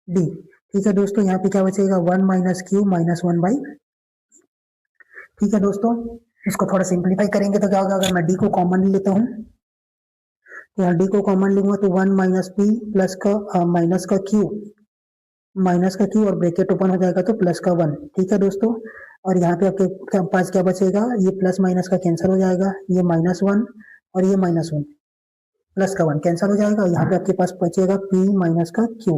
D. ठीक है दोस्तों, यहाँ पे क्या बचेगा, one minus Q minus one by. ठीक है दोस्तों, इसको थोड़ा सिंप्लीफाई करेंगे तो क्या होगा, अगर मैं डी को कॉमन लेता हूँ तो यहाँ डी को कॉमन लूंगा तो वन माइनस पी प्लस का माइनस का क्यू और ब्रैकेट ओपन हो जाएगा तो प्लस का वन। ठीक है दोस्तों, और यहाँ पे आपके पास क्या बचेगा, ये प्लस माइनस का कैंसिल हो जाएगा, ये माइनस वन और ये माइनस वन, प्लस का वन कैंसिल हो जाएगा। यहाँ पे आपके पास बचेगा पी माइनस का क्यू,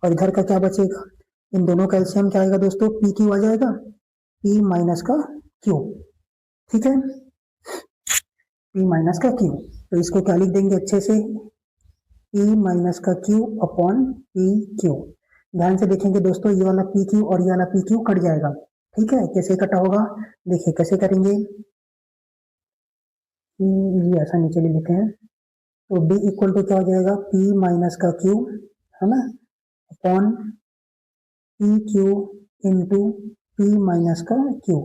और इधर का क्या बचेगा, इन दोनों का एलसीएम क्या आएगा दोस्तों, पी क्यू आ जाएगा, पी माइनस का क्यू। ठीक है, पी माइनस का क्यू, तो इसको क्या लिख देंगे अच्छे से, पी माइनस का क्यू अपॉन पी क्यू। ध्यान से देखेंगे दोस्तों, ये वाला पी क्यू और ये वाला पी क्यू कट जाएगा। ठीक है, कैसे कटा होगा, देखिए कैसे करेंगे, ये ऐसा नीचे ले लेते हैं, तो डी इक्वल टू क्या हो जाएगा, पी माइनस का क्यू, है ना, upon P Q into P minus का क्यू।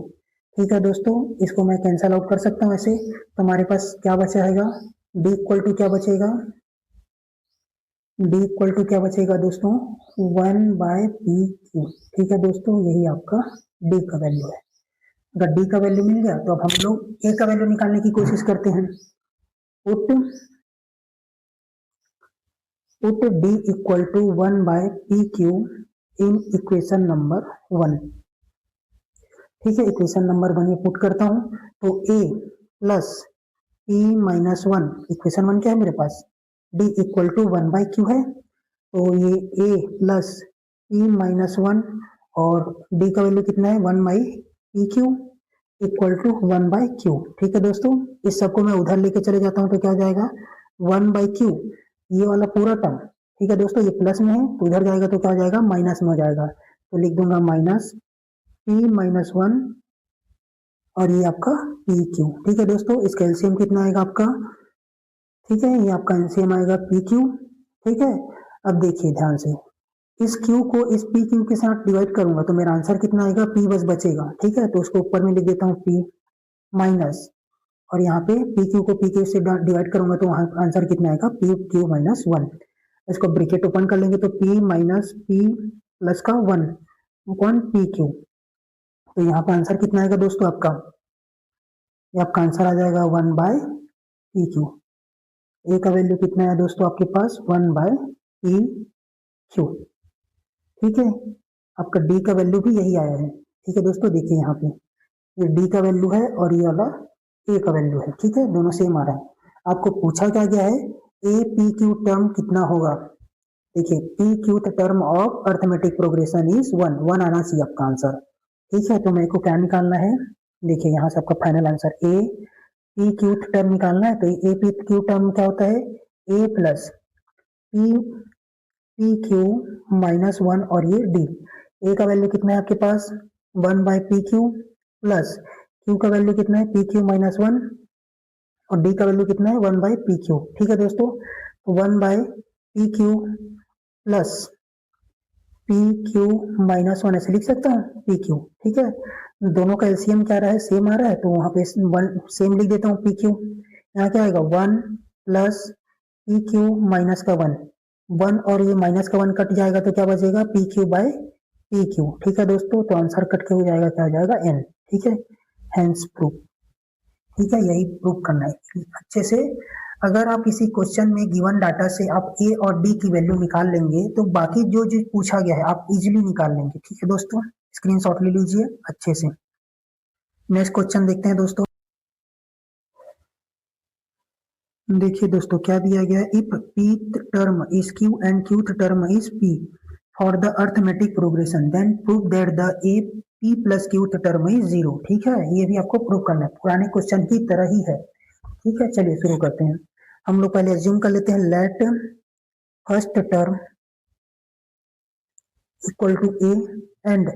ठीक है दोस्तों, इसको मैं कैंसल आउट कर सकता हूँ ऐसे, तो हमारे पास क्या बचेगा, डी इक्वल टू क्या बचेगा, डी इक्वल टू क्या बचेगा दोस्तों, वन बाय पी क्यू। ठीक है दोस्तों, यही आपका डी का वैल्यू है। अगर डी का वैल्यू मिल गया तो अब हम लोग ए का वैल्यू निकालने की कोशिश करते हैं। Put D equal to one by p q in equation number one. ठीक है, इक्वेशन नंबर वन ये पुट करता हूं, तो a plus P minus one, equation one क्या है मेरे पास, d equal to one by q है, तो ये ए प्लस पी माइनस वन और डी का वैल्यू कितना है, one by p q equal to one by q. ठीक है दोस्तों, इस सबको मैं उधर लेके चले जाता हूँ तो क्या हो जाएगा, वन बाई क्यू, ये वाला पूरा टर्म। ठीक है दोस्तों, ये प्लस में है तो उधर जाएगा तो क्या हो जाएगा, माइनस में हो जाएगा, तो लिख दूंगा माइनस पी माइनस वन और ये आपका पी क्यू। ठीक है दोस्तों, इसका एलसीएम कितना आएगा आपका, ठीक है, ये आपका एलसीएम आएगा पी क्यू। ठीक है, अब देखिए ध्यान से, इस क्यू को इस पी क्यू के साथ डिवाइड करूंगा तो मेरा आंसर कितना आएगा, पी बस बचेगा। ठीक है, तो उसको ऊपर में लिख देता हूँ पी माइनस, और यहाँ पे पी क्यू को पी क्यू से डिवाइड करूंगा तो वहां आंसर कितना आएगा, पी क्यू माइनस वन। इसको ब्रैकेट ओपन कर लेंगे तो पी माइनस पी प्लस का वन अपॉन पी क्यू, तो यहाँ पे आंसर कितना आएगा दोस्तों आपका, ये आपका आंसर आ जाएगा वन बाय पी क्यू। ए का वैल्यू कितना है दोस्तों आपके पास, वन बाय पी क्यू। ठीक है, आपका डी का वैल्यू भी यही आया है। ठीक है दोस्तों, देखिए यहाँ पे ये डी का वैल्यू है और ये वाला ए का वैल्यू है। ठीक है, दोनों सेम आ रहा है। आपको पूछा क्या गया है, ए पी क्यू टर्म कितना होगा, देखिए P Q term of arithmetic progression is one, one आना चाहिए आपका आंसर। ठीक है, तो मेरे को क्या निकालना है, देखिए यहाँ से आपका final answer A P Q term निकालना है, तो ए पी क्यू टर्म क्या होता है, ए plus p p q minus one और ये डी। ए का वैल्यू कितना है आपके पास, one by p q plus q का वैल्यू कितना है, पी क्यू माइनस वन और डी का वैल्यू कितना है, वन बाय पी क्यू। ठीक है दोस्तों, तो one by p q plus P q minus one ऐसे लिख सकता हूँ, पी क्यू। ठीक है, दोनों का एलसीएम क्या रहा है, सेम आ रहा है, तो वहां पे वन सेम लिख देता हूँ, पी क्यू। यहाँ क्या आएगा, one plus P q minus का वन, वन और ये माइनस का वन कट जाएगा तो क्या बचेगा, P Q by p Q. ठीक है दोस्तों, तो आंसर कट के हो जाएगा, क्या हो जाएगा, एन। ठीक है, हेंस प्रूफ। ठीक है, यही प्रूफ करना है अच्छे से। अगर आप इसी क्वेश्चन में गिवन डाटा से आप ए और डी की वैल्यू निकाल लेंगे तो बाकी जो जो पूछा गया है आप इजीली निकाल लेंगे। ठीक है दोस्तों, स्क्रीनशॉट ले लीजिए अच्छे से। नेक्स्ट क्वेश्चन देखते हैं दोस्तों। देखिए दोस्तों क्या दिया गया है, if pth term is q and qth term is p for the arithmetic progression then prove that the a p plus qth term is zero। ठीक है, ये भी आपको प्रूव करना है, पुराने क्वेश्चन की तरह ही है। ठीक है, चलिए शुरू करते हैं। हम लोग पहले अज्यूम कर लेते हैं, let first term equal to A and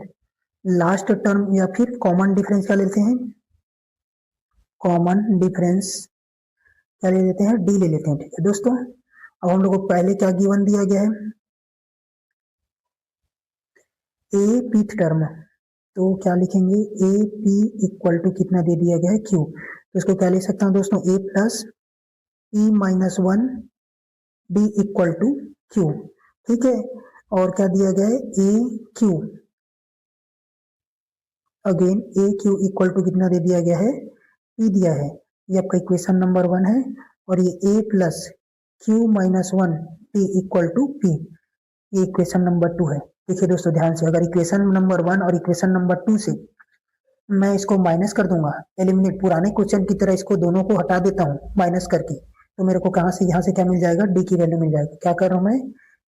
last term, या फिर कॉमन डिफरेंस क्या लेते हैं, कॉमन डिफरेंस क्या ले लेते हैं, डी ले लेते हैं। ठीक है दोस्तों, अब हम लोग को पहले क्या गिवन दिया गया है, ए पीथ टर्म, तो क्या लिखेंगे ए पी इक्वल टू कितना दे दिया गया है क्यू, तो इसको क्या लिख सकता हूँ दोस्तों a plus P minus one D equal to q, ठीक है। और क्या दिया गया है a q, again a q equal to कितना दे दिया गया है पी दिया है, ये आपका इक्वेशन नंबर 1 है। और ये ए plus Q minus one t equal to p, ये इक्वेशन नंबर 2 है। देखिए दोस्तों ध्यान से, अगर इक्वेशन नंबर 1 और इक्वेशन नंबर 2 से मैं इसको माइनस कर दूंगा, एलिमिनेट पुराने क्वेश्चन की तरह इसको दोनों को हटा देता हूँ माइनस करके, तो मेरे को कहां से यहाँ से क्या मिल जाएगा डी की वैल्यू मिल जाएगी। क्या कर रहा हूं मैं,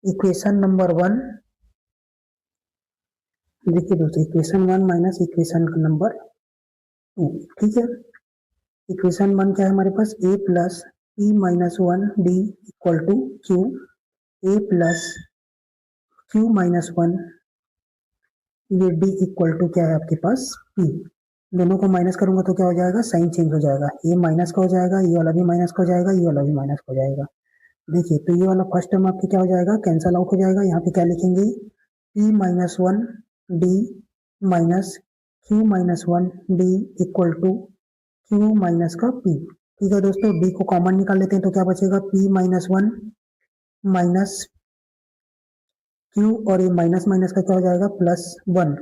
इक्वेशन नंबर 1, देखिए दोस्तों इक्वेशन 1 माइनस इक्वेशन नंबर 2, ठीक है। इक्वेशन 1 क्या है हमारे पास, a plus P minus one D equal to q, a plus Q minus one, ये डी इक्वल टू क्या है आपके पास पी। दोनों को माइनस करूंगा तो क्या हो जाएगा, साइन चेंज हो जाएगा, ये माइनस का हो जाएगा, ये वाला भी माइनस का हो जाएगा, ये वाला भी माइनस का हो जाएगा। देखिए तो ये वाला फर्स्ट टर्म आपके क्या हो जाएगा, कैंसल आउट हो जाएगा। यहाँ पे क्या लिखेंगे, P minus one D minus Q minus one D equal to Q minus का पी, ठीक है दोस्तों। डी को कॉमन निकाल लेते हैं तो क्या बचेगा, P minus one minus Q, और ये माइनस माइनस का क्या हो जाएगा प्लस वन,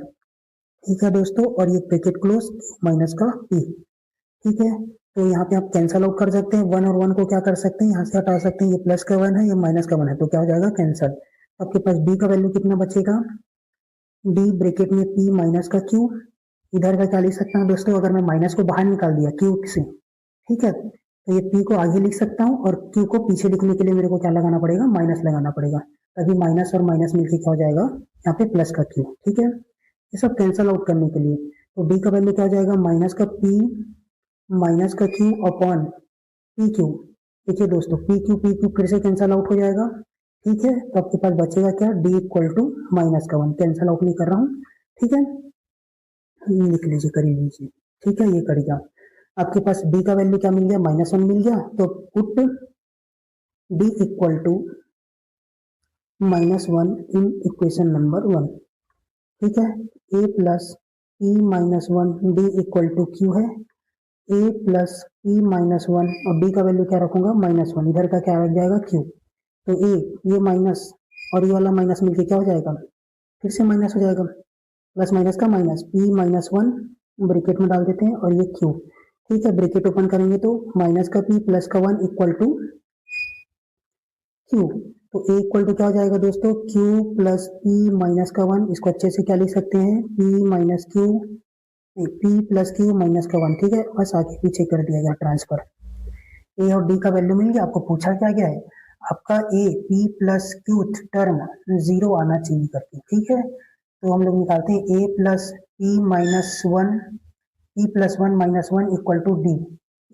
ठीक है दोस्तों। और ये ब्रैकेट क्लोज माइनस का पी, ठीक है। तो यहाँ पे आप कैंसल आउट कर सकते हैं, 1 और 1 को क्या कर सकते हैं यहाँ से हटा सकते हैं, ये प्लस का 1 है ये माइनस का 1 है, तो क्या हो जाएगा कैंसल। आपके पास डी का वैल्यू कितना बचेगा, डी ब्रैकेट में पी माइनस का क्यू, इधर का क्या लिख सकता हूँ दोस्तों, अगर मैं माइनस को बाहर निकाल दिया क्यू से, ठीक है, तो ये पी को आगे लिख सकता हूँ और क्यू को पीछे लिखने के लिए मेरे को क्या लगाना पड़ेगा, माइनस लगाना पड़ेगा, ताकि माइनस और माइनस मिलकर क्या हो जाएगा यहाँ पे प्लस का क्यू, ठीक है। ये सब कैंसल आउट करने के लिए, तो डी का वैल्यू क्या हो जाएगा, माइनस का पी माइनस का क्यू अपॉन पी क्यू। देखिए दोस्तों पी क्यू फिर से कैंसल आउट हो जाएगा, ठीक है। तो आपके पास बचेगा क्या, डी इक्वल टू माइनस का 1, कैंसल आउट नहीं कर रहा हूँ, ठीक है। ये लिख लीजिए, कर लीजिए, ठीक है, ये कर दिया। आपके पास डी का वैल्यू क्या मिल गया, -1 मिल गया, तो put D equal to -1 in equation number 1, ठीक है। ए plus P minus one D equal to q है, ए प्लस पी माइनस वन, और डी का वैल्यू क्या रखूंगा -1, इधर का क्या रख जाएगा क्यू, तो ए ये माइनस और ये वाला माइनस मिलके क्या हो जाएगा, फिर से माइनस हो जाएगा, प्लस माइनस का minus, P minus one bracket में डाल देते हैं और ये क्यू, ठीक है। ब्रैकेट ओपन करेंगे तो माइनस का पी प्लस का 1 इक्वल टू क्यू, तो ए इक्वल टू क्या हो जाएगा दोस्तों, क्यू प्लस पी माइनस का 1, इसको अच्छे से क्या लिख सकते हैं, P minus Q, P plus Q minus का 1, ठीक है। बस आगे पीछे कर दिया गया ट्रांसफर। ए और डी का वैल्यू मिल गया, आपको पूछा क्या गया है, आपका A P plus Q term 0 आना चाहिए करके, ठीक है। तो हम लोग निकालते हैं a plus P minus one, p plus one minus one equal to d,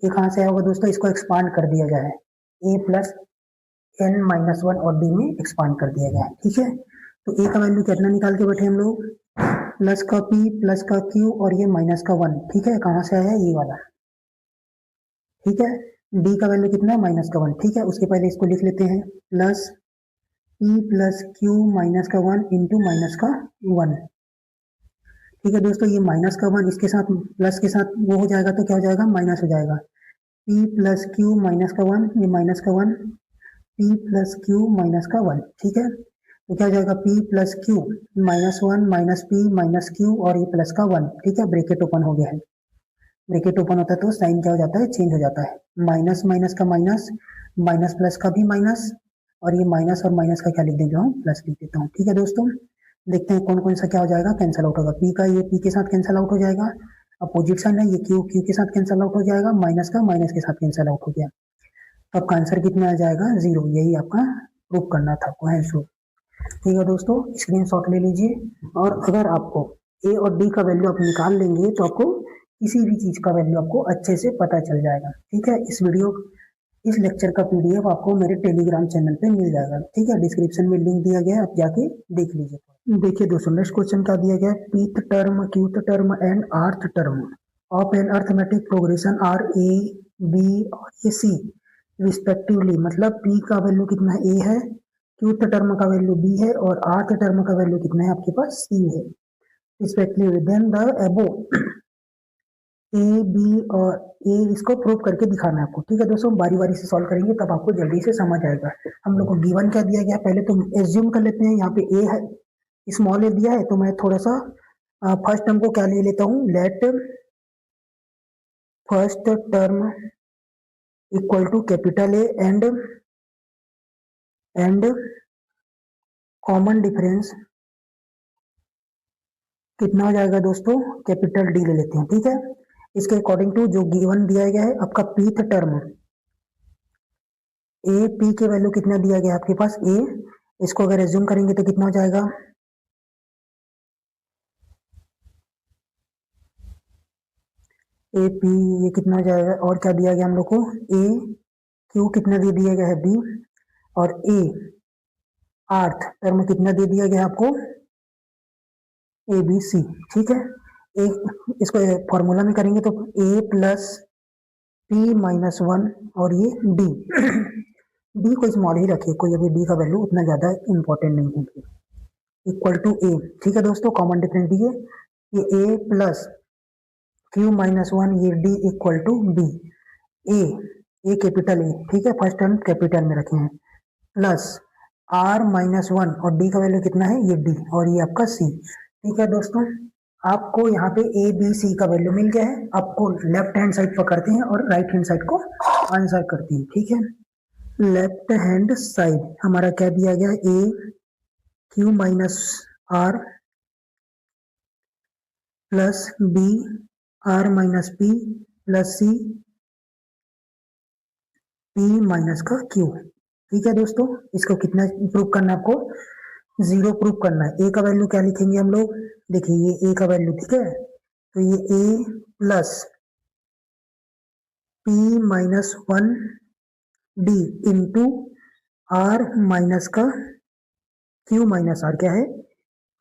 ये कहाँ से आया होगा दोस्तों, इसको एक्सपांड कर दिया गया है, ए प्लस एन माइनस वन और डी में एक्सपांड कर दिया गया है, ठीक है। तो ए का वैल्यू कितना निकाल के बैठे हम लोग, प्लस का पी प्लस का क्यू और ये माइनस का 1, ठीक है। कहाँ से आया ये वाला, ठीक है। डी का वैल्यू कितना है, माइनस का 1, ठीक है। उसके पहले इसको लिख लेते हैं, plus P plus Q minus का 1 इंटू माइनस का 1, ठीक है दोस्तों। ये माइनस का 1 इसके साथ प्लस के साथ वो हो जाएगा तो क्या हो जाएगा, माइनस हो जाएगा, पी प्लस क्यू माइनस का 1, ये माइनस का 1, पी प्लस क्यू माइनस का 1, ठीक है। तो क्या हो जाएगा, P plus Q -1 minus P minus Q और ये प्लस का 1, ठीक है। ब्रैकेट ओपन हो गया है, ब्रैकेट ओपन होता है तो साइन क्या हो जाता है, चेंज हो जाता है, माइनस माइनस का माइनस, माइनस प्लस का भी माइनस, और ये माइनस और माइनस का क्या लिख देता हूँ, प्लस लिख देता हूँ, ठीक है दोस्तों। देखते हैं कौन कौन सा क्या हो जाएगा, कैंसल आउट होगा, पी का ये पी के साथ कैंसल आउट हो जाएगा, अपोजिट साइन है, ये क्यू क्यू के साथ कैंसल आउट हो जाएगा, माइनस का माइनस के साथ कैंसल आउट हो गया, तो आपका आंसर कितना आ जाएगा, 0, यही आपका प्रूफ करना था आपको, है सो, ठीक है दोस्तों। स्क्रीनशॉट ले लीजिए, और अगर आपको ए और डी का वैल्यू आप निकाल लेंगे तो आपको किसी भी चीज का वैल्यू आपको अच्छे से पता चल जाएगा, ठीक है। इस लेक्चर का पीडीएफ आपको मेरे टेलीग्राम चैनल पे मिल जाएगा, ठीक है। डिस्क्रिप्शन में लिंक दिया गया है, आप जाके देख लीजिए। देखिए दोस्तों नेक्स्ट क्वेश्चन क्या दिया गया है, pth term qth term and rth term of an arithmetic progression are A B और ए सी रिस्पेक्टिवली, मतलब पी का वैल्यू कितना है, ए है, क्यूथ टर्म का वैल्यू बी है और आर्थ टर्म का वैल्यू कितना है आपके पास, सी है, respectively then the above A B और ए इसको प्रूव करके दिखाना है आपको। ठीक है दोस्तों, बारी बारी से सॉल्व करेंगे तब आपको जल्दी से समझ आएगा। हम लोग को गिवन क्या दिया गया, पहले तो एज्यूम कर लेते हैं। यहाँ पे ए है, स्मॉल ए दिया है, तो मैं थोड़ा सा फर्स्ट टर्म को क्या ले लेता हूँ, let first term equal to capital A and common difference कितना हो जाएगा दोस्तों, कैपिटल डी ले लेते हैं। ठीक है, इसके अकॉर्डिंग टू जो गिवन दिया गया है आपका पीथ टर्म ए, पी के वैल्यू कितना दिया गया है आपके पास ए, इसको अगर एज्यूम करेंगे तो कितना हो जाएगा, ए पी, ये कितना हो जाएगा, और क्या दिया गया हम लोग को, ए क्यू कितना दे दिया गया है बी, और ए आर्थ टर्म कितना दे दिया गया है आपको, ए बी सी। ठीक है, एक इसको फॉर्मूला में करेंगे तो a plus P minus one और ये डी डी को स्मॉल ही रखिए, कोई अभी डी का वैल्यू उतना ज्यादा इंपॉर्टेंट नहीं है, इक्वल टू ए। ठीक है दोस्तों, कॉमन डिफरेंस डी है, ये ए प्लस क्यू माइनस वन, ये D equal to B, A capital A, ठीक है, फर्स्ट टर्म कैपिटल में रखे हैं, प्लस आर माइनस वन और डी का वैल्यू कितना है, ये डी, और ये आपका सी। ठीक है दोस्तों, आपको यहाँ पे ए बी सी का वैल्यू मिल गया है, आपको लेफ्ट हैंड साइड पकड़ते हैं और राइट हैंड साइड को आंसर करते हैं। ठीक है, लेफ्ट हैंड साइड हमारा क्या दिया गया, a q minus are plus b r minus p plus c p minus का क्यू। ठीक है दोस्तों, इसको कितना प्रूव करना है आपको, 0 प्रूव करना है। ए का वैल्यू क्या लिखेंगे हम लोग, देखिए ये ए का वैल्यू, ठीक है, तो ये ए plus P minus one d into are minus का क्यू माइनस आर, क्या है,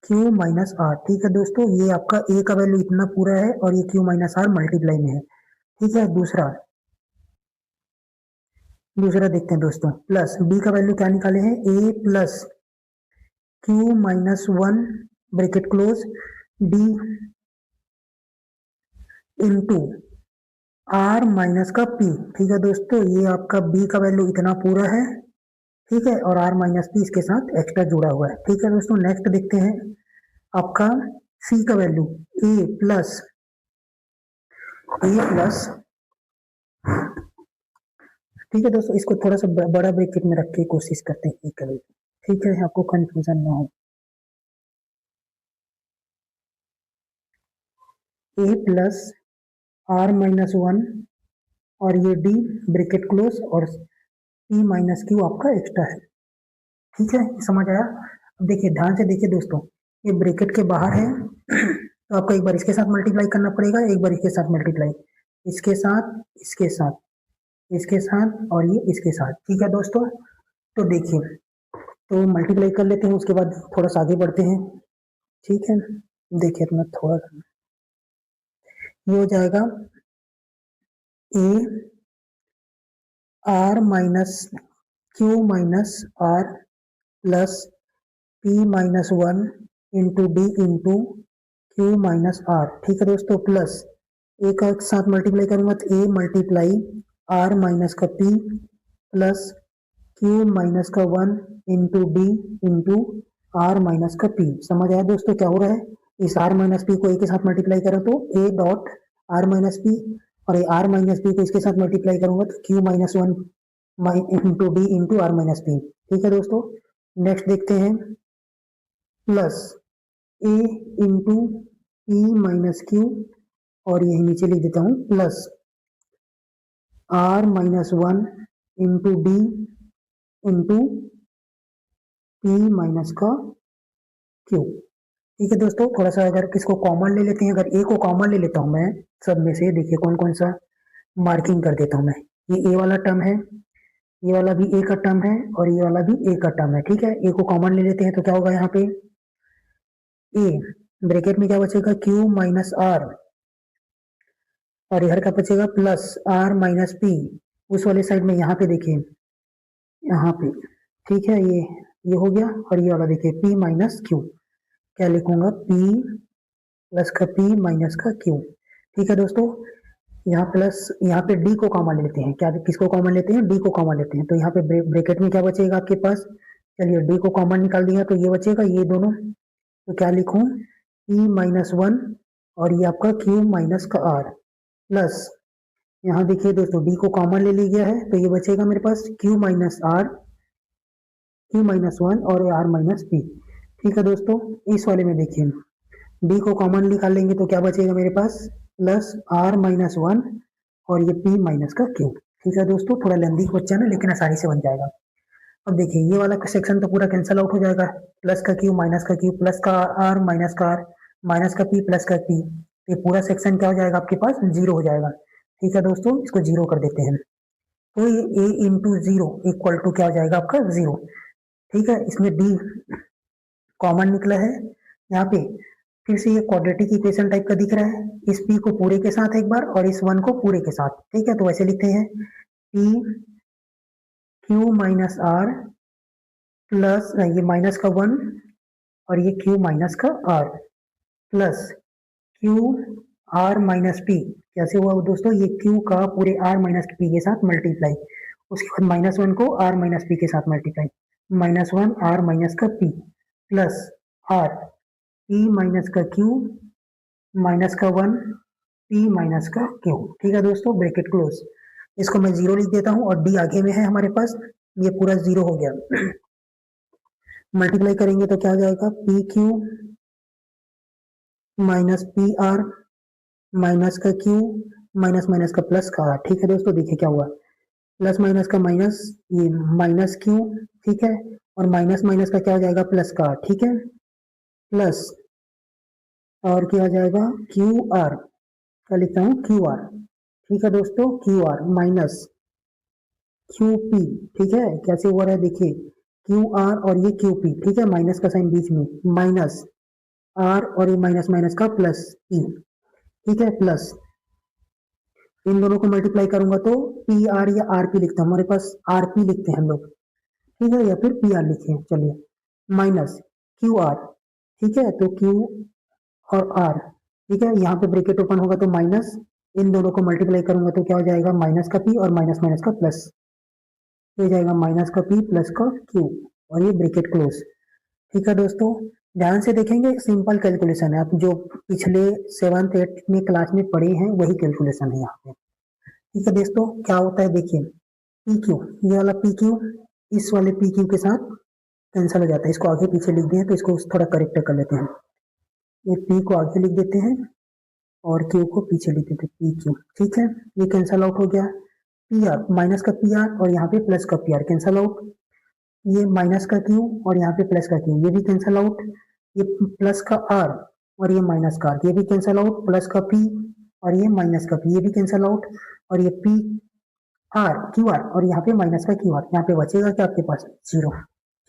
क्यू माइनस आर। ठीक है दोस्तों, ये आपका ए का वैल्यू इतना पूरा है और ये क्यू माइनस आर मल्टीप्लाई में है। ठीक है, दूसरा देखते हैं दोस्तों, प्लस बी का वैल्यू क्या निकाले हैं, a plus Q minus one bracket close d into are minus का पी। ठीक है दोस्तों, ये आपका बी का वैल्यू इतना पूरा है, ठीक है, और आर माइनस पी इसके साथ एक्स्ट्रा जुड़ा हुआ है। ठीक है दोस्तों, नेक्स्ट देखते हैं आपका सी का वैल्यू, ए प्लस ठीक है दोस्तों, इसको थोड़ा सा बड़ा ब्रैकेट में रख के कोशिश करते हैं ए का वैल्यू, ठीक है, आपको कंफ्यूजन ना हो, ए प्लस आर माइनस वन और ये डी ब्रैकेट क्लोज और पी माइनस क्यू आपका एक्स्ट्रा है। ठीक है, समझ आया। अब देखिए, ध्यान से देखिए दोस्तों, ये ब्रैकेट के बाहर है तो आपको एक बार इसके साथ मल्टीप्लाई करना पड़ेगा, एक बार इसके साथ मल्टीप्लाई, इसके साथ इसके साथ इसके साथ और ये इसके साथ। ठीक है दोस्तों, तो देखिए, तो मल्टीप्लाई कर लेते हैं, उसके बाद थोड़ा सा आगे बढ़ते हैं। ठीक है, देखिए अपना थोड़ा ये हो जाएगा A R minus Q minus are plus P minus one into D into Q minus R. ठीक है दोस्तों, प्लस ए का साथ मल्टीप्लाई करूंगा तो ए मल्टीप्लाई आर माइनस का पी प्लस क्यू माइनस का one into D into are minus का पी। समझ आया दोस्तों क्या हो रहा है, इस आर माइनस पी को ए के साथ मल्टीप्लाई करो तो ए डॉट आर माइनस पी, और ये आर माइनस पी को इसके साथ मल्टीप्लाई करूंगा तो Q minus one into D into are minus P. ठीक है दोस्तों, नेक्स्ट देखते हैं, plus A into P minus Q, और यही नीचे लिख देता हूं plus R minus one into D into P minus का क्यू। ठीक है दोस्तों, थोड़ा सा अगर किसको कॉमन ले लेते हैं, अगर ए को कॉमन ले लेता हूं मैं सब में से, देखिए कौन कौन सा मार्किंग कर देता हूं मैं, ये ए वाला टर्म है, ये वाला भी ए का टर्म है और ये वाला भी ए का टर्म है। ठीक है, ए को कॉमन ले लेते हैं तो क्या होगा, यहाँ पे ए ब्रैकेट में क्या बचेगा, क्यू माइनस आर, और इधर का बचेगा प्लस आर माइनस पी, उस वाले साइड में यहाँ पे देखिए, यहाँ पे, ठीक है, ये हो गया, और ये वाला देखिए पी माइनस क्यू, क्या लिखूंगा, पी प्लस का पी माइनस का क्यू। ठीक है दोस्तों, यहाँ प्लस, यहाँ पे डी को कॉमन लेते हैं, क्या किसको कॉमन लेते हैं, डी को कॉमन लेते हैं, तो यहाँ पे ब्रैकेट में क्या बचेगा आपके पास, चलिए डी को कॉमन निकाल दिया तो ये बचेगा ये दोनों, तो क्या लिखूं, पी माइनस वन और ये आपका क्यू माइनस का आर, प्लस यहाँ देखिए दोस्तों डी को कॉमन ले लिया है तो ये बचेगा मेरे पास q minus r, q minus one और आर माइनस पी। ठीक है दोस्तों, इस वाले में देखिए डी को कॉमन निकाल लेंगे तो क्या बचेगा मेरे पास, प्लस आर माइनस वन और ये पी माइनस का क्यू। ठीक है दोस्तों, थोड़ा लेंदी क्वेश्चन है लेकिन आसानी से बन जाएगा। अब देखिए ये वाला सेक्शन तो पूरा कैंसिल आउट हो जाएगा, प्लस का क्यू माइनस का क्यू प्लस का आर माइनस का आर माइनस का पी प्लस का पी, ये पूरा सेक्शन क्या हो जाएगा आपके पास, जीरो हो जाएगा। ठीक है दोस्तों, इसको जीरो कर देते हैं, तो ये a into zero equal to क्या हो जाएगा आपका जीरो। ठीक है, इसमें d कॉमन निकला है, यहाँ पे फिर से ये क्वाड्रेटिक इक्वेशन टाइप का दिख रहा है, इस p को पूरे के साथ एक बार और इस 1 को पूरे के साथ। ठीक है, तो वैसे लिखते हैं p q minus are plus ये माइनस का 1 और ये q माइनस का r plus q r minus p। कैसे हुआ दोस्तों, ये q का पूरे r माइनस p के साथ मल्टीप्लाई, उसके बाद माइनस वन को r माइनस p के साथ multiply, minus one r minus का p plus r p minus का q माइनस का 1 p माइनस का q। ठीक है दोस्तों, ब्रैकेट क्लोज, इसको मैं जीरो लिख देता हूँ और d आगे में है हमारे पास, ये पूरा जीरो हो गया। मल्टीप्लाई करेंगे तो क्या हो जाएगा, P q minus P R minus का क्यू माइनस माइनस का प्लस का आर। ठीक है दोस्तों, देखिए क्या हुआ, प्लस माइनस का माइनस, ये माइनस क्यू, ठीक है, और माइनस माइनस का क्या हो जाएगा, प्लस का आर। ठीक है, प्लस और क्या हो जाएगा, क्यू आर, क्या लिखता हूँ, क्यू आर। ठीक है दोस्तों, Q R minus Q P. ठीक है, कैसे हुआ है देखिए, क्यू आर और ये क्यू पी, ठीक है, माइनस का साइन बीच में, माइनस आर और ये माइनस माइनस का प्लस पी। ठीक है, प्लस इन दोनों को मल्टीप्लाई करूंगा तो पी आर या आर पी लिखता हूँ, हमारे पास आर पी लिखते हैं हम लोग, ठीक है, या फिर पी आर लिखे, चलिए, माइनस क्यू आर। ठीक है, तो क्यू और आर, ठीक है, यहाँ पे ब्रैकेट ओपन होगा तो माइनस, इन दोनों को मल्टीप्लाई करूंगा तो क्या हो जाएगा, माइनस का पी और माइनस माइनस का प्लस, हो जाएगा माइनस का पी प्लस का क्यू और ये ब्रैकेट क्लोज। ठीक है दोस्तों, ध्यान से देखेंगे, सिंपल कैलकुलेशन है, आप जो पिछले 7th 8th में क्लास में पढ़े हैं वही कैलकुलेशन है यहाँ पे। ठीक है दोस्तों, क्या होता है देखिए, पी क्यू, ये वाला पी क्यू इस वाले पी क्यू के साथ कैंसिल हो जाता है, इसको आगे पीछे लिख दिए तो इसको थोड़ा करेक्ट कर लेते हैं, ये पी को आगे लिख देते हैं और क्यू को पीछे लिख देते हैं, पी क्यू। ठीक है, ये कैंसिल आउट हो गया, पी आर माइनस का पी आर और यहाँ पे प्लस का पी आर कैंसिल आउट, ये माइनस का क्यू और यहाँ पे प्लस का क्यू ये भी कैंसिल आउट, ये प्लस का आर और ये माइनस का आर ये भी कैंसिल आउट, प्लस का पी और ये माइनस का पी ये भी कैंसिल आउट, और ये पी आर क्यू आर और यहाँ पे माइनस का क्यू आर, यहाँ पे बचेगा क्या आपके पास, जीरो।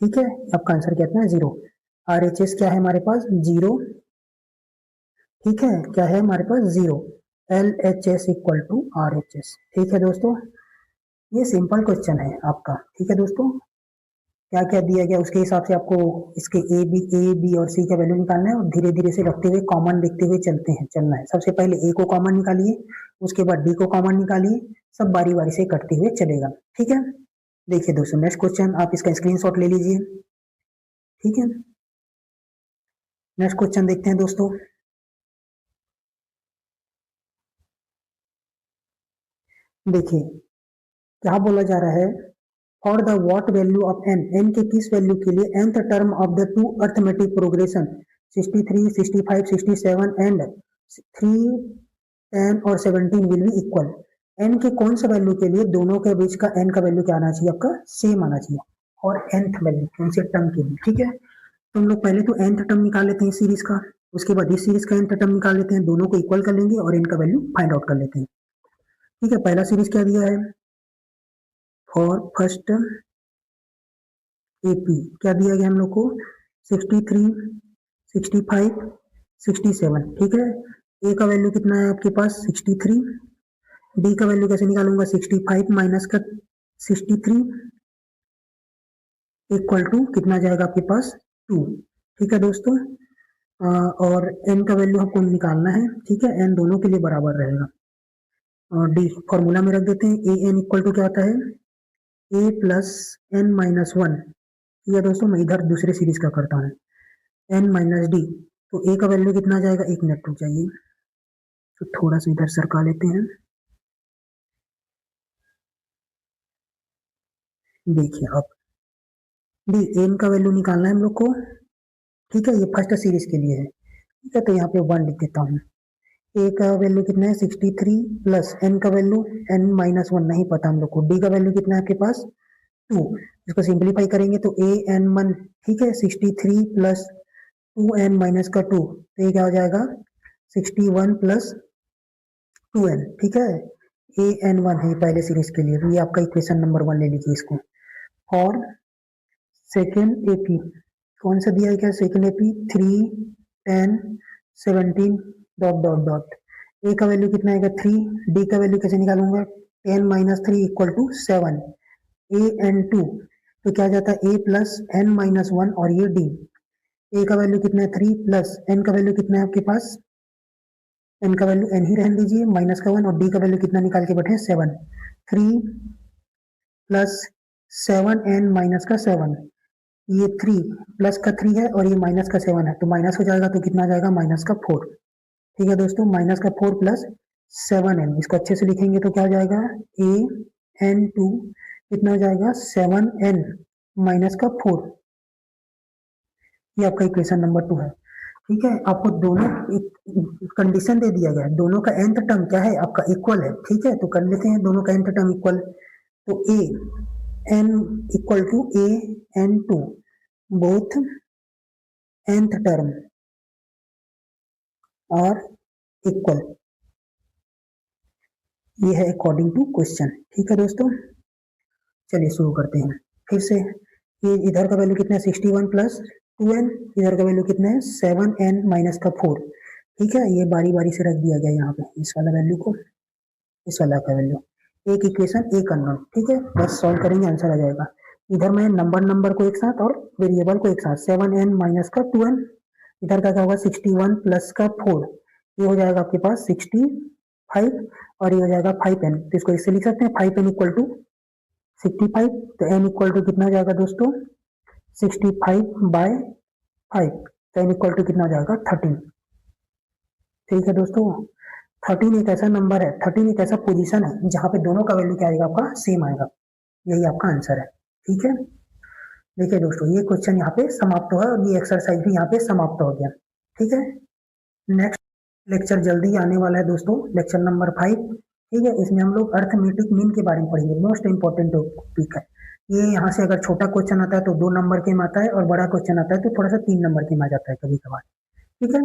ठीक है, आपका आंसर कितना है, जीरो। आर एच एस क्या है हमारे पास, जीरो। ठीक है, क्या है हमारे पास, zero. L H S equal to R H S. ठीक है दोस्तों, ये सिंपल क्वेश्चन है आपका। ठीक है दोस्तों, क्या क्या दिया गया उसके हिसाब से आपको इसके ए बी और सी का वैल्यू निकालना है और धीरे धीरे से रखते हुए कॉमन देखते हुए चलना है। सबसे पहले ए को कॉमन निकालिए, उसके बाद डी को कॉमन निकालिए, सब बारी बारी से कटते हुए चलेगा। ठीक है, देखिए दोस्तों नेक्स्ट क्वेश्चन, आप इसका स्क्रीनशॉट ले लीजिए। ठीक है, नेक्स्ट क्वेश्चन देखते हैं दोस्तों। देखिए क्या बोला जा रहा है, for the what value of N, N के किस वैल्यू के लिए nth term of the two arithmetic progression 63, 65, 67 and 3, 10 और 17 विल बी इक्वल। एन के कौन सा वैल्यू के लिए दोनों के बीच का एन का वैल्यू क्या आना चाहिए, आपका सेम आना चाहिए, और nth वैल्यू कौन से टर्म के लिए। ठीक है, तो हम लोग पहले तो nth टर्म निकाल लेते हैं सीरीज का, उसके बाद इस सीरीज का nth टर्म निकाल लेते हैं, दोनों को इक्वल कर लेंगे और इनका वैल्यू फाइंड आउट कर लेते हैं। ठीक है, पहला सीरीज क्या दिया है, फॉर फर्स्ट एपी क्या दिया गया हम लोग को, 63, 65, 67। ठीक है, ए का वैल्यू कितना है आपके पास, 63, डी का वैल्यू कैसे निकालूंगा, 65 माइनस का 63 इक्वल टू कितना जाएगा आपके पास, 2। ठीक है दोस्तों, और n का वैल्यू हमको निकालना है, ठीक है, n दोनों के लिए बराबर रहेगा। और डी फॉर्मूला में रख देते हैं, ए एन इक्वल टू क्या होता है, ए प्लस एन माइनस वन। ये दोस्तों मैं इधर दूसरे सीरीज का करता हूँ, एन माइनस डी। तो ए का वैल्यू कितना आ जाएगा, एक मिनट रुक जाइए, तो थोड़ा सा इधर सरका लेते हैं। देखिए अब डी एन का वैल्यू निकालना है हम लोग को, ठीक है, ये फर्स्ट सीरीज के लिए है, ठीक है, तो यहाँ पे 1 लिख देता हूँ। ए का वैल्यू कितना है 63 प्लस एन का वैल्यू एन माइनस वन नहीं पता हम लोग को, डी का वैल्यू कितना है आपके पास 2। इसको सिंप्लीफाई करेंगे तो ए एन वन, ठीक है, 63 प्लस 2n माइनस का 2, तो ये क्या हो जाएगा 61 प्लस 2n, ठीक है। ए एन वन है पहले सीरीज के लिए, तो ये आपका इक्वेशन नंबर 1 ले लीजिए इसको। और सेकेंड एपी कौन सा दिया है, क्या second AP 3 10 17 dot dot dot. A का वैल्यू कितना आएगा 3, डी का वैल्यू कैसे निकालूंगा 10 minus 3 equal to 7, A N 2, तो क्या जाता है ए प्लस एन माइनस वन, और ये डी, ए का वैल्यू कितना है 3 प्लस एन का वैल्यू कितना है आपके पास, एन का वैल्यू एन ही रहने दीजिए माइनस का 1, और डी का वैल्यू कितना निकाल के बैठे 7, 3 प्लस 7n माइनस का 7, ये 3 प्लस का 3 है और ये माइनस का 7 है, तो माइनस हो जाएगा, तो कितना आ जाएगा माइनस का 4, ठीक है दोस्तों, माइनस का 4 प्लस 7n, इसको अच्छे से लिखेंगे तो क्या हो जाएगा ए एन टू कितना हो जाएगा 7n माइनस का 4, ये आपका इक्वेशन नंबर 2 है, ठीक है। आपको दोनों एक कंडीशन दे दिया गया है, दोनों का nth टर्म क्या है आपका इक्वल है, ठीक है, तो कर लेते हैं दोनों का nth टर्म इक्वल, तो a n equal to a n two both nth term और इक्वल, ये है अकॉर्डिंग टू क्वेश्चन, ठीक है दोस्तों। चलिए शुरू करते हैं फिर से, ये इधर का वैल्यू कितना है 61 प्लस 2n, इधर का वैल्यू कितना है 7n माइनस का 4, ठीक है, ये बारी बारी से रख दिया गया यहाँ पे, इस वाला वैल्यू को, इस वाला का वैल्यू, एक इक्वेशन एक अननोन, ठीक है, बस सॉल्व करेंगे आंसर आ जाएगा। इधर मैं नंबर को एक साथ और वेरिएबल को एक साथ, 7n माइनस का 2n, इधर का क्या होगा 61 प्लस का 4, ये हो जाएगा आपके पास 65, और ये हो जाएगा 5n, तो इसको इससे लिख सकते हैं 5n इक्वल टू 65, तो n इक्वल टू कितना हो जाएगा दोस्तों 65 बाय 5, तो n इक्वल टू कितना हो जाएगा 13, ठीक है दोस्तों। 13 एक ऐसा नंबर है, 13 एक ऐसा पोजीशन है जहां पे दोनों का वैल्यू क्या आएगा आपका सेम आएगा, यही आपका आंसर है, ठीक है। देखिए दोस्तों ये क्वेश्चन यहाँ पे समाप्त हुआ और ये एक्सरसाइज भी यहाँ पे समाप्त हो गया, ठीक है। नेक्स्ट लेक्चर जल्दी आने वाला है दोस्तों, लेक्चर नंबर 5, ठीक है, इसमें हम लोग अर्थमेटिक मीन के बारे में पढ़ेंगे, मोस्ट इंपॉर्टेंट टॉपिक है ये। यहाँ से अगर छोटा क्वेश्चन आता है तो 2 नंबर के में आता है, और बड़ा क्वेश्चन आता है तो थोड़ा सा 3 नंबर के में आ जाता है कभी कभार, ठीक है,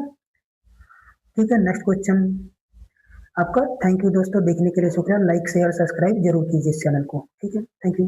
ठीक है। नेक्स्ट क्वेश्चन आपका, थैंक यू दोस्तों देखने के लिए शुक्रिया, लाइक शेयर सब्सक्राइब जरूर कीजिए इस चैनल को, ठीक है, थैंक यू।